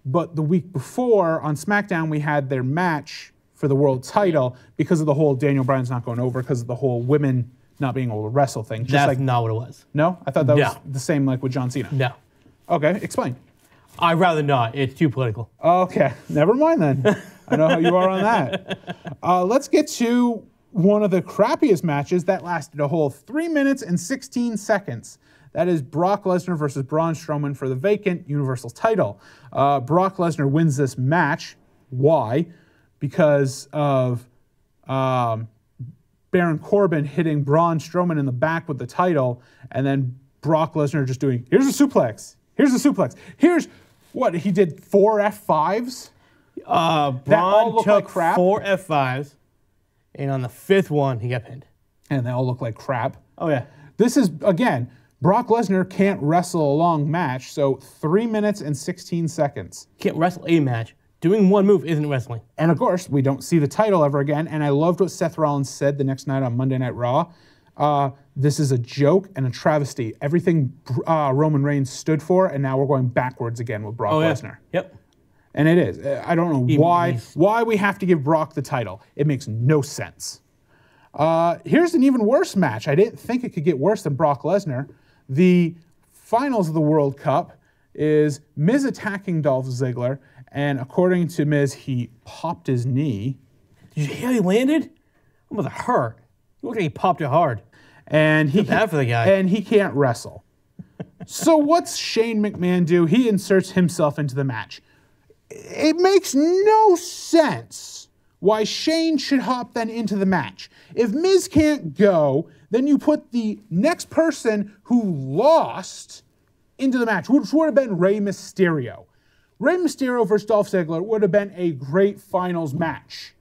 S2: but the week before on SmackDown, we had their match for the world title because of the whole Daniel Bryan's not going over because of the whole women not being able to wrestle thing.
S1: That's not what it was.
S2: No? I thought that was the same like with John Cena.
S1: No.
S2: Okay, explain.
S1: I'd rather not. It's too political.
S2: Okay, never mind then. I know how you are on that. Let's get to one of the crappiest matches that lasted a whole 3 minutes and 16 seconds. That is Brock Lesnar versus Braun Strowman for the vacant Universal title. Brock Lesnar wins this match. Why? Because of Baron Corbin hitting Braun Strowman in the back with the title, and then Brock Lesnar just doing, here's a suplex. Here's a suplex. Here's what? He did 4 F5s?
S1: Braun took 4 F5s, and on the 5th one, he got pinned.
S2: And they all look like crap.
S1: Oh, yeah.
S2: This is, again, Brock Lesnar can't wrestle a long match, so 3 minutes and 16 seconds.
S1: Can't wrestle a match. Doing one move isn't wrestling.
S2: And of course, we don't see the title ever again. And I loved what Seth Rollins said the next night on Monday Night Raw. This is a joke and a travesty. Everything Roman Reigns stood for, and now we're going backwards again with Brock Lesnar.
S1: Yep.
S2: And it is. I don't know why we have to give Brock the title. It makes no sense. Here's an even worse match. I didn't think it could get worse than Brock Lesnar. The finals of the World Cup is Miz attacking Dolph Ziggler, and according to Miz, he popped his knee.
S1: Did you hear how he landed? It was hurt. It looked like he popped it hard.
S2: And he
S1: bad for the guy.
S2: And he can't wrestle. So what's Shane McMahon do? He inserts himself into the match. It makes no sense why Shane should hop then into the match. If Miz can't go, then you put the next person who lost into the match, which would have been Rey Mysterio. Rey Mysterio versus Dolph Ziggler would have been a great finals match.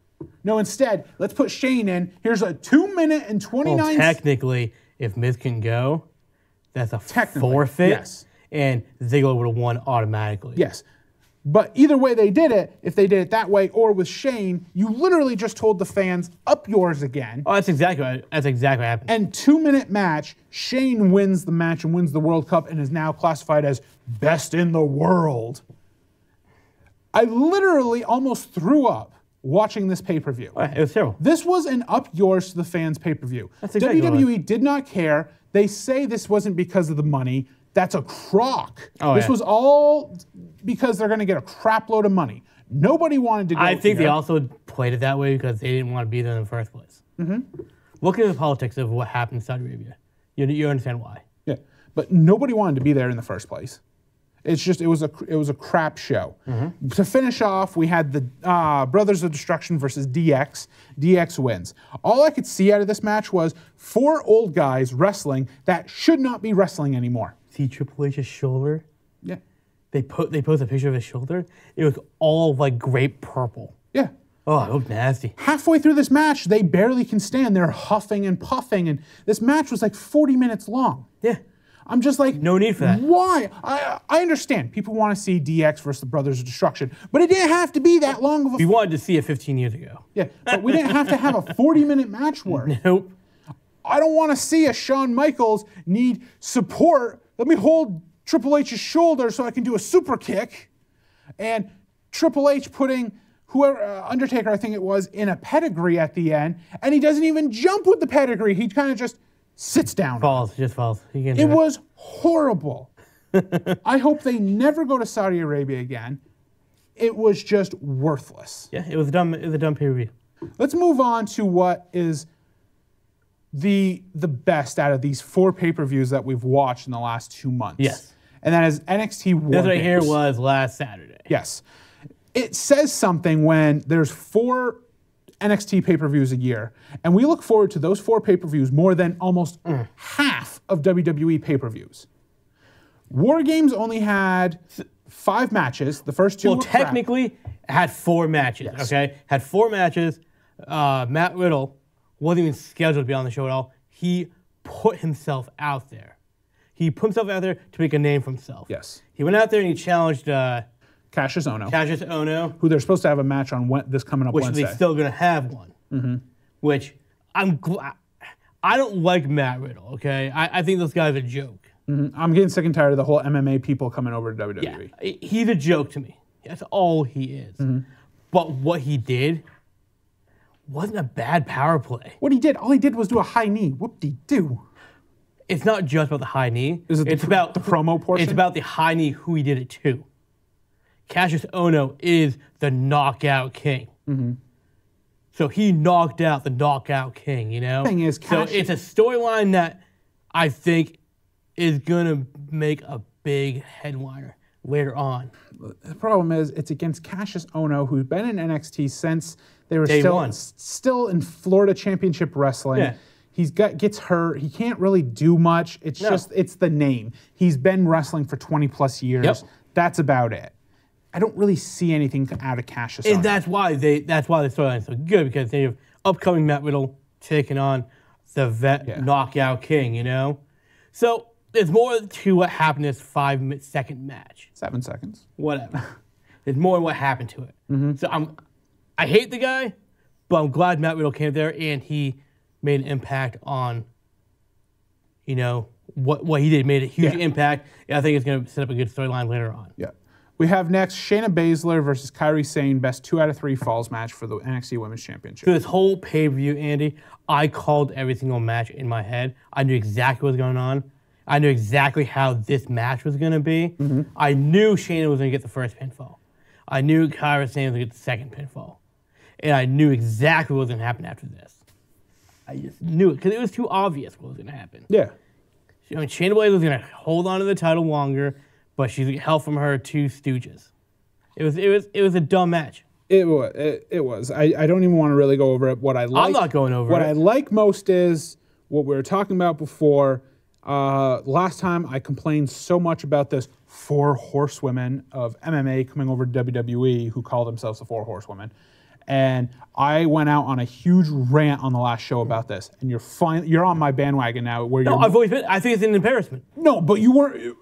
S2: No, instead, let's put Shane in. Here's a 2 minute and 29
S1: Well, technically, if Miz can go, that's a forfeit.
S2: Yes.
S1: And Ziggler would have won automatically.
S2: Yes. But either way they did it, if they did it that way or with Shane, you literally just told the fans, up yours again.
S1: Oh, that's exactly what happened.
S2: And 2 minute match, Shane wins the match and wins the World Cup and is now classified as best in the world. I literally almost threw up watching this pay-per-view.
S1: It was terrible.
S2: This was an up yours to the fans pay-per-view.
S1: That's exactly
S2: WWE did not care. They say this wasn't because of the money. That's a crock.
S1: Oh,
S2: this was all because they're going to get a crap load of money. Nobody wanted to go
S1: I think
S2: here.
S1: they also played it that way because they didn't want to be there in the first place. Look at the politics of what happened in Saudi Arabia. You understand why.
S2: Yeah, but nobody wanted to be there in the first place. It's just it was a crap show. To finish off, we had the Brothers of Destruction versus DX. DX wins. All I could see out of this match was 4 old guys wrestling that should not be wrestling anymore.
S1: See Triple H's shoulder?
S2: Yeah.
S1: They posted a picture of his shoulder. It was all like grape purple.
S2: Yeah.
S1: Oh, it looked nasty.
S2: Halfway through this match, they barely can stand. They're huffing and puffing, and this match was like 40 minutes long.
S1: Yeah.
S2: I'm just like,
S1: no need for that.
S2: Why? I understand. People want to see DX versus the Brothers of Destruction, but it didn't have to be that long of a...
S1: We wanted to see it 15 years ago.
S2: Yeah, but we didn't have to have a 40-minute match worth.
S1: Nope.
S2: I don't want to see a Shawn Michaels need support. Let me hold Triple H's shoulder so I can do a super kick. And Triple H putting whoever, Undertaker, I think it was, in a pedigree at the end, and he doesn't even jump with the pedigree. He kind of just sits down.
S1: Just falls.
S2: It was horrible. I hope they never go to Saudi Arabia again. It was just worthless.
S1: Yeah, it was a dumb pay-per-view.
S2: Let's move on to what is the best out of these 4 pay-per-views that we've watched in the last 2 months.
S1: Yes.
S2: And that is NXT War
S1: This right
S2: Games.
S1: here was last Saturday.
S2: Yes. It says something when there's 4 NXT pay-per-views a year, and we look forward to those 4 pay-per-views more than almost half of WWE pay-per-views. War Games only had 5 matches. The first 2
S1: Well,
S2: were crap.
S1: technically, it had 4 matches, okay? Had 4 matches. Matt Riddle wasn't even scheduled to be on the show at all. He put himself out there. He put himself out there to make a name for himself.
S2: Yes.
S1: He went out there and he challenged
S2: Cassius Ohno,
S1: who
S2: who they're supposed to have a match on this coming up
S1: which
S2: Wednesday.
S1: they're still going to have one. Which I'm glad. I don't like Matt Riddle, okay? I think this guy's a joke.
S2: I'm getting sick and tired of the whole MMA people coming over to WWE.
S1: Yeah, he's a joke to me. That's all he is. But what he did wasn't a bad power play.
S2: What he did, all he did was do a high knee. Whoop-de-doo.
S1: It's not just about the high knee.
S2: Is it
S1: it's about
S2: the promo portion?
S1: It's about the high knee, who he did it to. Cassius Ohno is the knockout king. So he knocked out the knockout king, you know?
S2: Thing is,
S1: so it's a storyline that I think is going to make a big headliner later on.
S2: The problem is it's against Cassius Ohno, who's been in NXT since they were
S1: Day
S2: still
S1: one.
S2: still in Florida Championship Wrestling.
S1: Yeah.
S2: He's gets hurt. He can't really do much. It's it's the name. He's been wrestling for 20 plus years.
S1: Yep.
S2: That's about it. I don't really see anything out of Cassius Ohno.
S1: And that's why the storyline is so good, because they have upcoming Matt Riddle taking on the vet knockout king, you know? So there's more to what happened in this 5-second match.
S2: 7 seconds.
S1: Whatever. There's more in what happened to it. So I hate the guy, but I'm glad Matt Riddle came there and he made an impact on, you know, what he did. Made a huge impact. And I think it's going to set up a good storyline later on.
S2: Yeah. We have next Shayna Baszler versus Kairi Sane, best 2 out of 3 falls match for the NXT Women's Championship.
S1: Through this whole pay-per-view, Andy, I called every single match in my head. I knew exactly what was going on. I knew exactly how this match was going to be. I knew Shayna was going to get the first pinfall. I knew Kairi Sane was going to get the second pinfall. And I knew exactly what was going to happen after this. I just knew it, because it was too obvious what was going to happen.
S2: Yeah.
S1: I mean, Shayna Baszler was going to hold on to the title longer, but she's going to get help from her 2 stooges. It was a dumb match.
S2: It was. I don't even want to really go over it. What I like.
S1: I'm not going over
S2: what
S1: it.
S2: I like most is what we were talking about before. Last time I complained so much about this 4 horsewomen of MMA coming over to WWE who call themselves the 4 horsewomen. And I went out on a huge rant on the last show about this. And you're on my bandwagon now.
S1: I've always been. I think it's an embarrassment.
S2: No, but you weren't.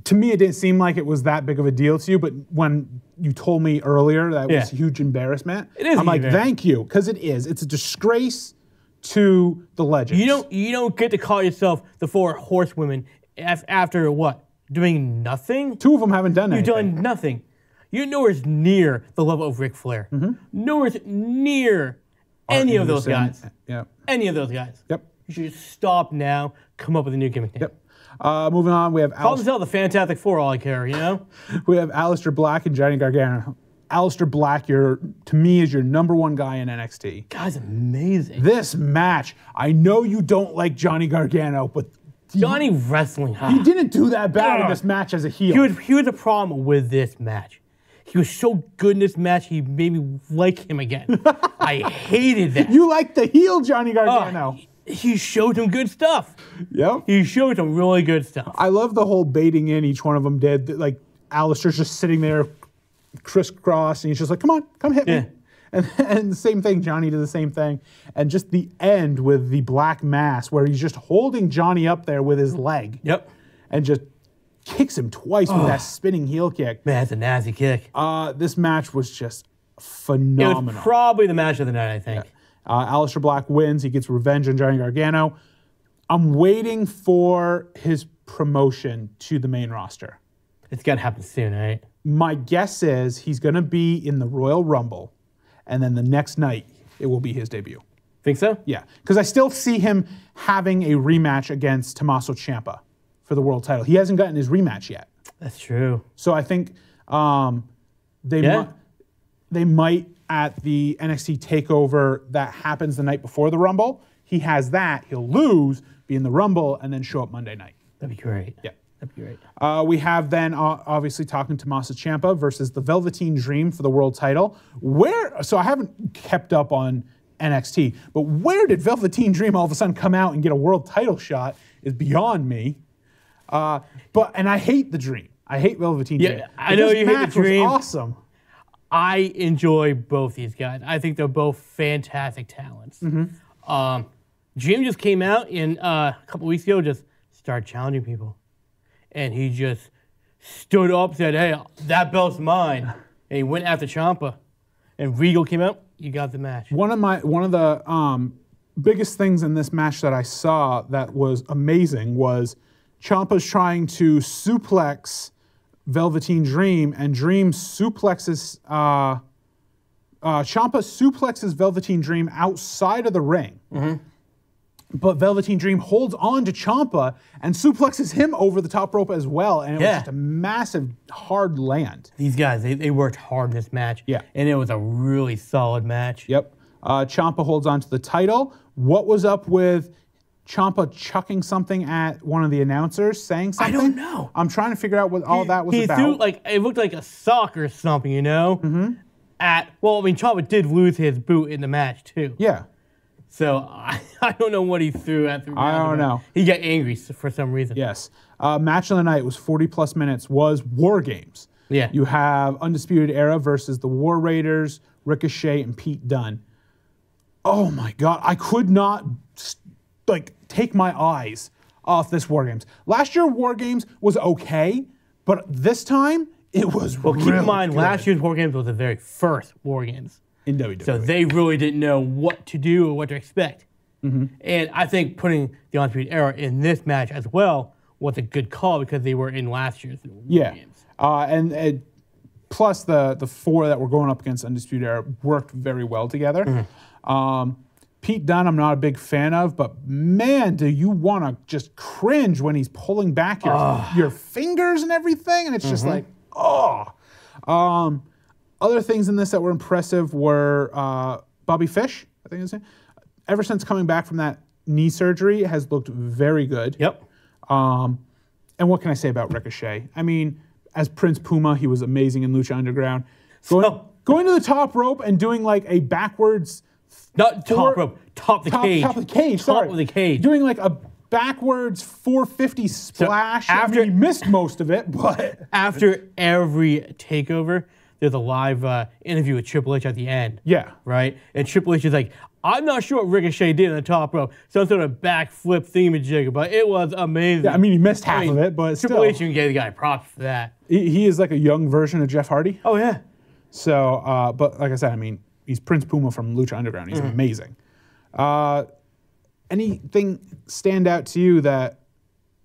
S2: To me, it didn't seem like it was that big of a deal to you. But when you told me earlier that it was a huge embarrassment, I'm like, thank you, because it is. It's a disgrace to the legends.
S1: You don't get to call yourself the 4 horsewomen after what? Doing nothing?
S2: 2 of them haven't done anything.
S1: You've done nothing. You're nowhere near the level of Ric Flair. Nowhere near any of those guys.
S2: Yep.
S1: Any of those guys.
S2: Yep.
S1: You should just stop now, come up with a new gimmick name.
S2: Yep. Moving on, we have
S1: Call themselves the Fantastic Four, all I care, you know?
S2: We have Aleister Black and Johnny Gargano. Aleister Black, to me, is your #1 guy in NXT.
S1: Guy's amazing.
S2: This match, I know you don't like Johnny Gargano, but
S1: Johnny wrestling.
S2: He didn't do that bad in this match as a heel.
S1: He was a problem with this match. He was so good in this match, he made me like him again. I hated that.
S2: You like the heel Johnny Gargano.
S1: He showed him good stuff.
S2: Yep.
S1: He showed him really good stuff.
S2: I love the whole baiting in each one of them did. Like, Aleister's just sitting there crisscross, and he's just like, come hit me. And the same thing, Johnny did the same thing. And just the end with the black mass, where he's just holding Johnny up there with his leg.
S1: Yep.
S2: And just kicks him twice with that spinning heel kick.
S1: Man, that's a nasty kick.
S2: This match was just phenomenal.
S1: It was probably the match of the night, I think.
S2: Yeah. Aleister Black wins. He gets revenge on Johnny Gargano. I'm waiting for his promotion to the main roster.
S1: It's got to happen soon, right?
S2: My guess is he's going to be in the Royal Rumble, and then the next night it will be his debut.
S1: Think so?
S2: Yeah, because I still see him having a rematch against Tommaso Ciampa for the world title. He hasn't gotten his rematch yet.
S1: That's true.
S2: So I think they might at the NXT TakeOver that happens the night before the Rumble. He has that. He'll lose, be in the Rumble, and then show up Monday night.
S1: That'd be great.
S2: Yeah.
S1: That'd be great.
S2: We have then obviously talking Tommaso Ciampa versus the Velveteen Dream for the world title. So I haven't kept up on NXT, but where did Velveteen Dream all of a sudden come out and get a world title shot is beyond me. And I hate the Dream. I hate Velveteen Dream.
S1: Yeah, I know you hate the Dream.
S2: Was awesome.
S1: I enjoy both these guys. I think they're both fantastic talents. Dream just came out a couple weeks ago, just started challenging people. And he just stood up, said, hey, that belt's mine. And he went after Ciampa. And Regal came out, you got the match.
S2: One of the biggest things in this match that I saw that was amazing was Ciampa's trying to suplex Velveteen Dream, and Dream suplexes Ciampa suplexes Velveteen Dream outside of the ring. But Velveteen Dream holds on to Ciampa and suplexes him over the top rope as well. And it was just a massive, hard land.
S1: These guys, they worked hard in this match.
S2: Yeah.
S1: And it was a really solid match.
S2: Yep. Ciampa holds on to the title. What was up with Ciampa chucking something at one of the announcers, saying something?
S1: I don't know.
S2: I'm trying to figure out what all that was about.
S1: He threw, like, it looked like a sock or something, you know? Mm-hmm. Ciampa did lose his boot in the match, too.
S2: Yeah.
S1: So I don't know what he threw at the
S2: I don't know.
S1: He got angry for some reason.
S2: Yes. Match of the night was 40-plus minutes, was War Games.
S1: Yeah.
S2: You have Undisputed Era versus the War Raiders, Ricochet, and Pete Dunne. Oh, my God. I could not, take my eyes off this War Games. Last year, War Games was okay, but this time, it was really
S1: keep in mind,
S2: good.
S1: last year's War Games was the very first War Games.
S2: In WWE.
S1: So they really didn't know what to do or what to expect. Mm-hmm. And I think putting the Undisputed Era in this match as well was a good call because they were in last year's War Games.
S2: And plus the four that were going up against Undisputed Era worked very well together. Mm-hmm. Pete Dunne, I'm not a big fan of, but man, do you want to just cringe when he's pulling back your fingers and everything, and it's just like, Other things in this that were impressive were Bobby Fish, I think his name. Ever since coming back from that knee surgery, has looked very good.
S1: Yep.
S2: And what can I say about Ricochet? I mean, as Prince Puma, he was amazing in Lucha Underground. Going to the top rope and doing like a backwards...
S1: Not top rope, top the cage.
S2: Top of the cage,
S1: Top of the cage.
S2: Doing like a backwards 450 splash.
S1: after
S2: he missed most of it, but...
S1: After every takeover, there's a live interview with Triple H at the end.
S2: Yeah.
S1: Right? And Triple H is like, I'm not sure what Ricochet did on the top rope. Some sort of backflip thingamajigger, but it was amazing.
S2: Yeah, I mean, he missed half of it, but
S1: Triple H, you can give the guy props for that.
S2: He is like a young version of Jeff Hardy.
S1: Oh, yeah.
S2: So, but like I said, I mean, he's Prince Puma from Lucha Underground. He's amazing. Anything stand out to you that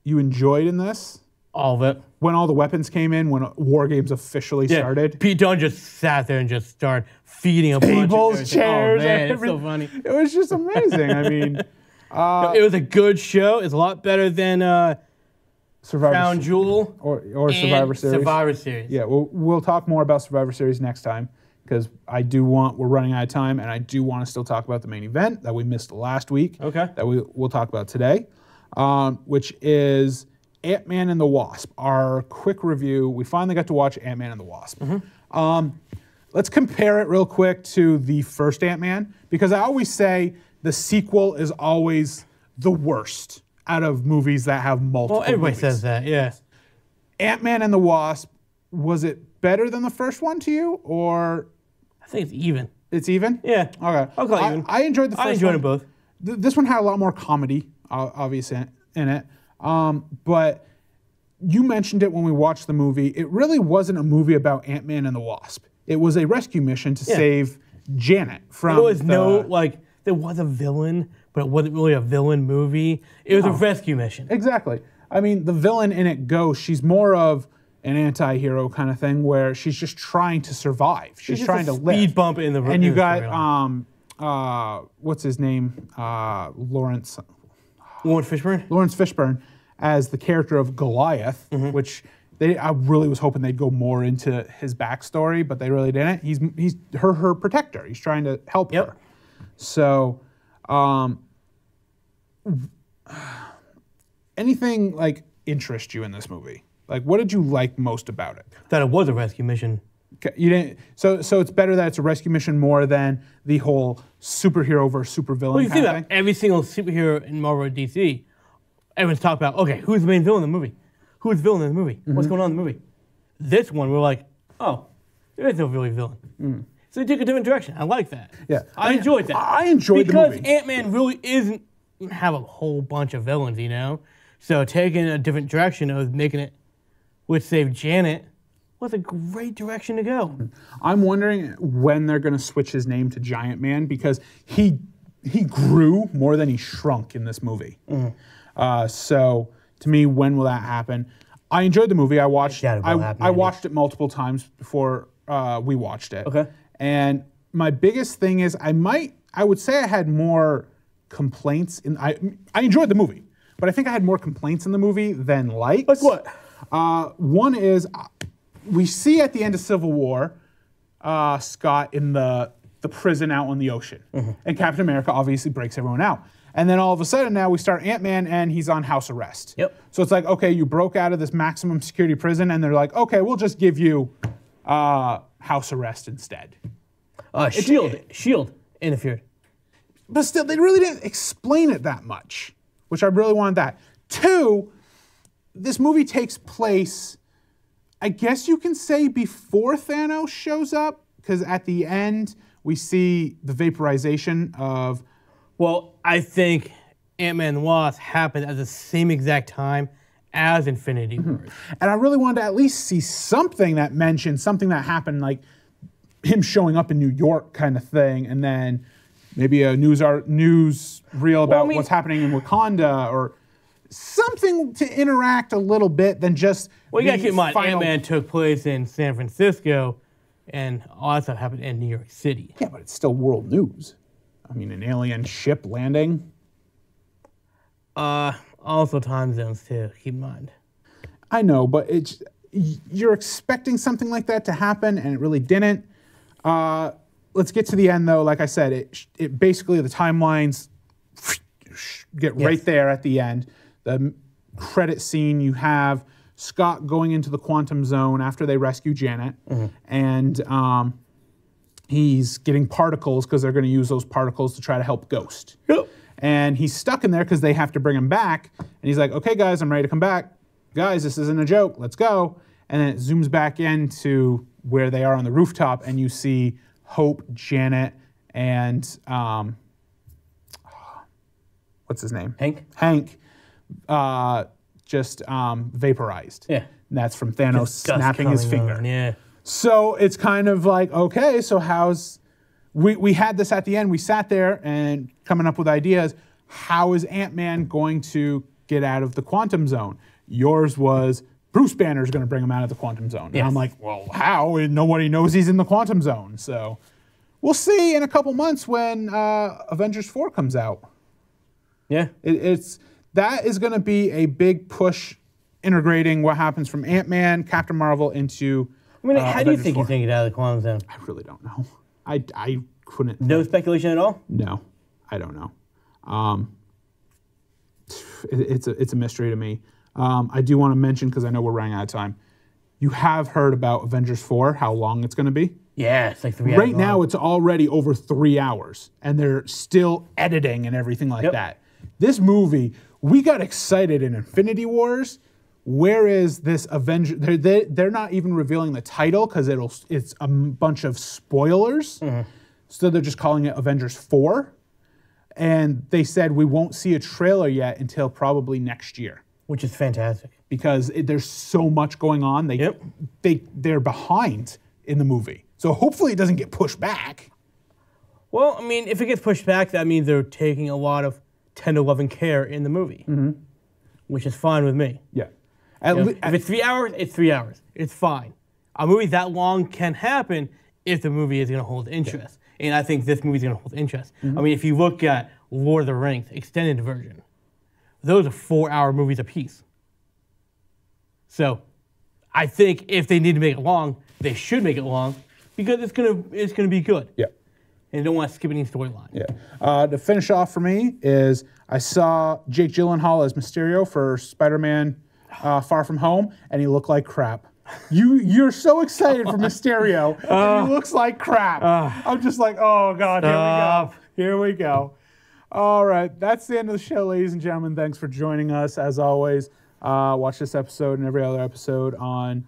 S2: you enjoyed in this?
S1: All of it.
S2: When all the weapons came in, when War Games officially started.
S1: Pete Dunne just sat there and just started feeding a bunch of
S2: tables, chairs,
S1: oh, man,
S2: everything.
S1: It's so funny.
S2: It was just amazing. I mean,
S1: it was a good show. It's a lot better than Crown Jewel
S2: or Survivor Series.
S1: Survivor Series.
S2: Yeah, we'll talk more about Survivor Series next time because we're running out of time, and I do want to still talk about the main event that we missed last week.
S1: Okay.
S2: That we'll talk about today, which is Ant-Man and the Wasp. Our quick review. We finally got to watch Ant-Man and the Wasp. Let's compare it real quick to the first Ant-Man, because I always say the sequel is always the worst out of movies that have multiple
S1: Everybody
S2: movies.
S1: says that, yes.
S2: Ant-Man and the Wasp, was it better than the first one to you, or...
S1: I think it's even.
S2: It's even?
S1: Yeah.
S2: Okay.
S1: I'll call it even.
S2: I enjoyed the first one.
S1: I enjoyed them both.
S2: This one had a lot more comedy, obviously, in it. But you mentioned it when we watched the movie. It really wasn't a movie about Ant-Man and the Wasp. It was a rescue mission to save Janet from
S1: there was there was a villain, but it wasn't really a villain movie. It was a rescue mission.
S2: Exactly. I mean, the villain in it she's more of an anti-hero kind of thing where she's just trying to survive. She's trying to live.
S1: Speed bump in the
S2: And you got, what's his name? Lawrence Fishburne as the character of Goliath, which I really was hoping they'd go more into his backstory, but they really didn't. He's her protector. He's trying to help her. So, anything like interest you in this movie? Like, what did you like most about it?
S1: That it was a rescue mission.
S2: Okay, you didn't. So it's better that it's a rescue mission more than the whole superhero versus supervillain.
S1: Well, you see
S2: kind
S1: that
S2: of thing?
S1: every single superhero in Marvel or DC, everyone's talking about, okay, who's the main villain in the movie? Who's the villain in the movie? What's going on in the movie? This one, we're like, oh, there is no really villain. So they took a different direction. I like that.
S2: Yeah,
S1: I enjoyed that.
S2: I enjoyed the movie.
S1: Because Ant-Man really isn't have a whole bunch of villains, you know? So taking a different direction of making it, which saved Janet, was a great direction to go.
S2: I'm wondering when they're going to switch his name to Giant Man, because he grew more than he shrunk in this movie. So to me, when will that happen? I enjoyed the movie. I watched it multiple times before we watched it.
S1: Okay.
S2: And my biggest thing is I would say I had more complaints. I enjoyed the movie, but I think I had more complaints in the movie than likes.
S1: Like what?
S2: One is we see at the end of Civil War Scott in the prison out on the ocean, and Captain America obviously breaks everyone out. And then all of a sudden now we start Ant-Man and he's on house arrest.
S1: Yep.
S2: So it's like, okay, you broke out of this maximum security prison, and they're like, okay, we'll just give you house arrest instead.
S1: Shield interfered.
S2: But still, they really didn't explain it that much, which I really wanted that. 2, this movie takes place, I guess you can say, before Thanos shows up, because at the end we see the vaporization of...
S1: Well, I think Ant-Man and the Wasp happened at the same exact time as Infinity Wars.
S2: And I really wanted to at least see something that mentioned something that happened, like him showing up in New York kind of thing, and then maybe a news reel about what's happening in Wakanda, or something to interact a little bit than just...
S1: Well, you gotta keep in mind, Ant-Man took place in San Francisco, and all that stuff happened in New York City.
S2: Yeah, but it's still world news. I mean, an alien ship landing.
S1: Also time zones too, keep in mind.
S2: I know, but you're expecting something like that to happen, and it really didn't. Let's get to the end, though. Like I said, it basically, the timelines get right there at the end. The credit scene, you have Scott going into the quantum zone after they rescue Janet, and he's getting particles because they're going to use those particles to try to help Ghost.
S1: Yep.
S2: And he's stuck in there because they have to bring him back. And he's like, okay, guys, I'm ready to come back. Guys, this isn't a joke. Let's go. And then it zooms back into where they are on the rooftop, and you see Hope, Janet, and what's his name?
S1: Hank.
S2: Just vaporized.
S1: Yeah.
S2: And that's from Thanos snapping his finger.
S1: Yeah.
S2: So it's kind of like, okay, so we had this at the end. We sat there and coming up with ideas. How is Ant-Man going to get out of the quantum zone? Yours was Bruce Banner's going to bring him out of the quantum zone.
S1: Yes.
S2: And I'm like, well, how? And nobody knows he's in the quantum zone. So we'll see in a couple months when Avengers 4 comes out.
S1: Yeah.
S2: That is going to be a big push integrating what happens from Ant-Man, Captain Marvel into
S1: how do you think
S2: 4.
S1: he's going to get out of the quantum zone?
S2: I really don't know. I couldn't.
S1: No speculation at all?
S2: No, I don't know. It's a mystery to me. I do want to mention, because I know we're running out of time, you have heard about Avengers 4, how long it's going to be?
S1: Yeah, it's like 3 hours
S2: Right now, it's already over 3 hours, and they're still editing and everything like that. This movie, we got excited in Infinity Wars. Where is this Avenger? They're not even revealing the title because it's a bunch of spoilers. So they're just calling it Avengers 4. And they said we won't see a trailer yet until probably next year.
S1: Which is fantastic.
S2: Because there's so much going on. They're behind in the movie. So hopefully it doesn't get pushed back.
S1: Well, I mean, if it gets pushed back, that means they're taking a lot of tender loving care in the movie. Which is fine with me.
S2: Yeah.
S1: If it's 3 hours, it's 3 hours. It's fine. A movie that long can happen if the movie is going to hold interest. And I think this movie is going to hold interest. I mean, if you look at Lord of the Rings, extended version, those are 4-hour movies apiece. So I think if they need to make it long, they should make it long because it's gonna be good.
S2: Yeah.
S1: And they don't want to skip any storyline.
S2: Yeah. To finish off for me is I saw Jake Gyllenhaal as Mysterio for Spider-Man Far From Home, and he looked like crap. You're so excited for Mysterio, and he looks like crap. I'm just like, oh God, here we go. All right, that's the end of the show, ladies and gentlemen. Thanks for joining us. As always, watch this episode and every other episode on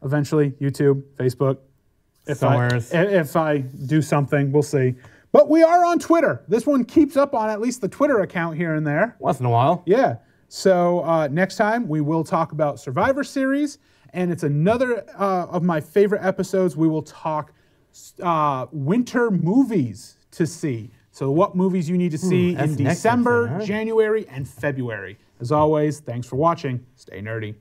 S2: eventually YouTube, Facebook. If I do something, we'll see. But we are on Twitter. This one keeps up on at least the Twitter account here and there.
S1: Once in a while.
S2: Yeah. So next time we will talk about Survivor Series, and it's another of my favorite episodes. We will talk winter movies to see. So what movies you need to see in December,
S1: episode, huh?
S2: January, and February. As always, thanks for watching. Stay nerdy.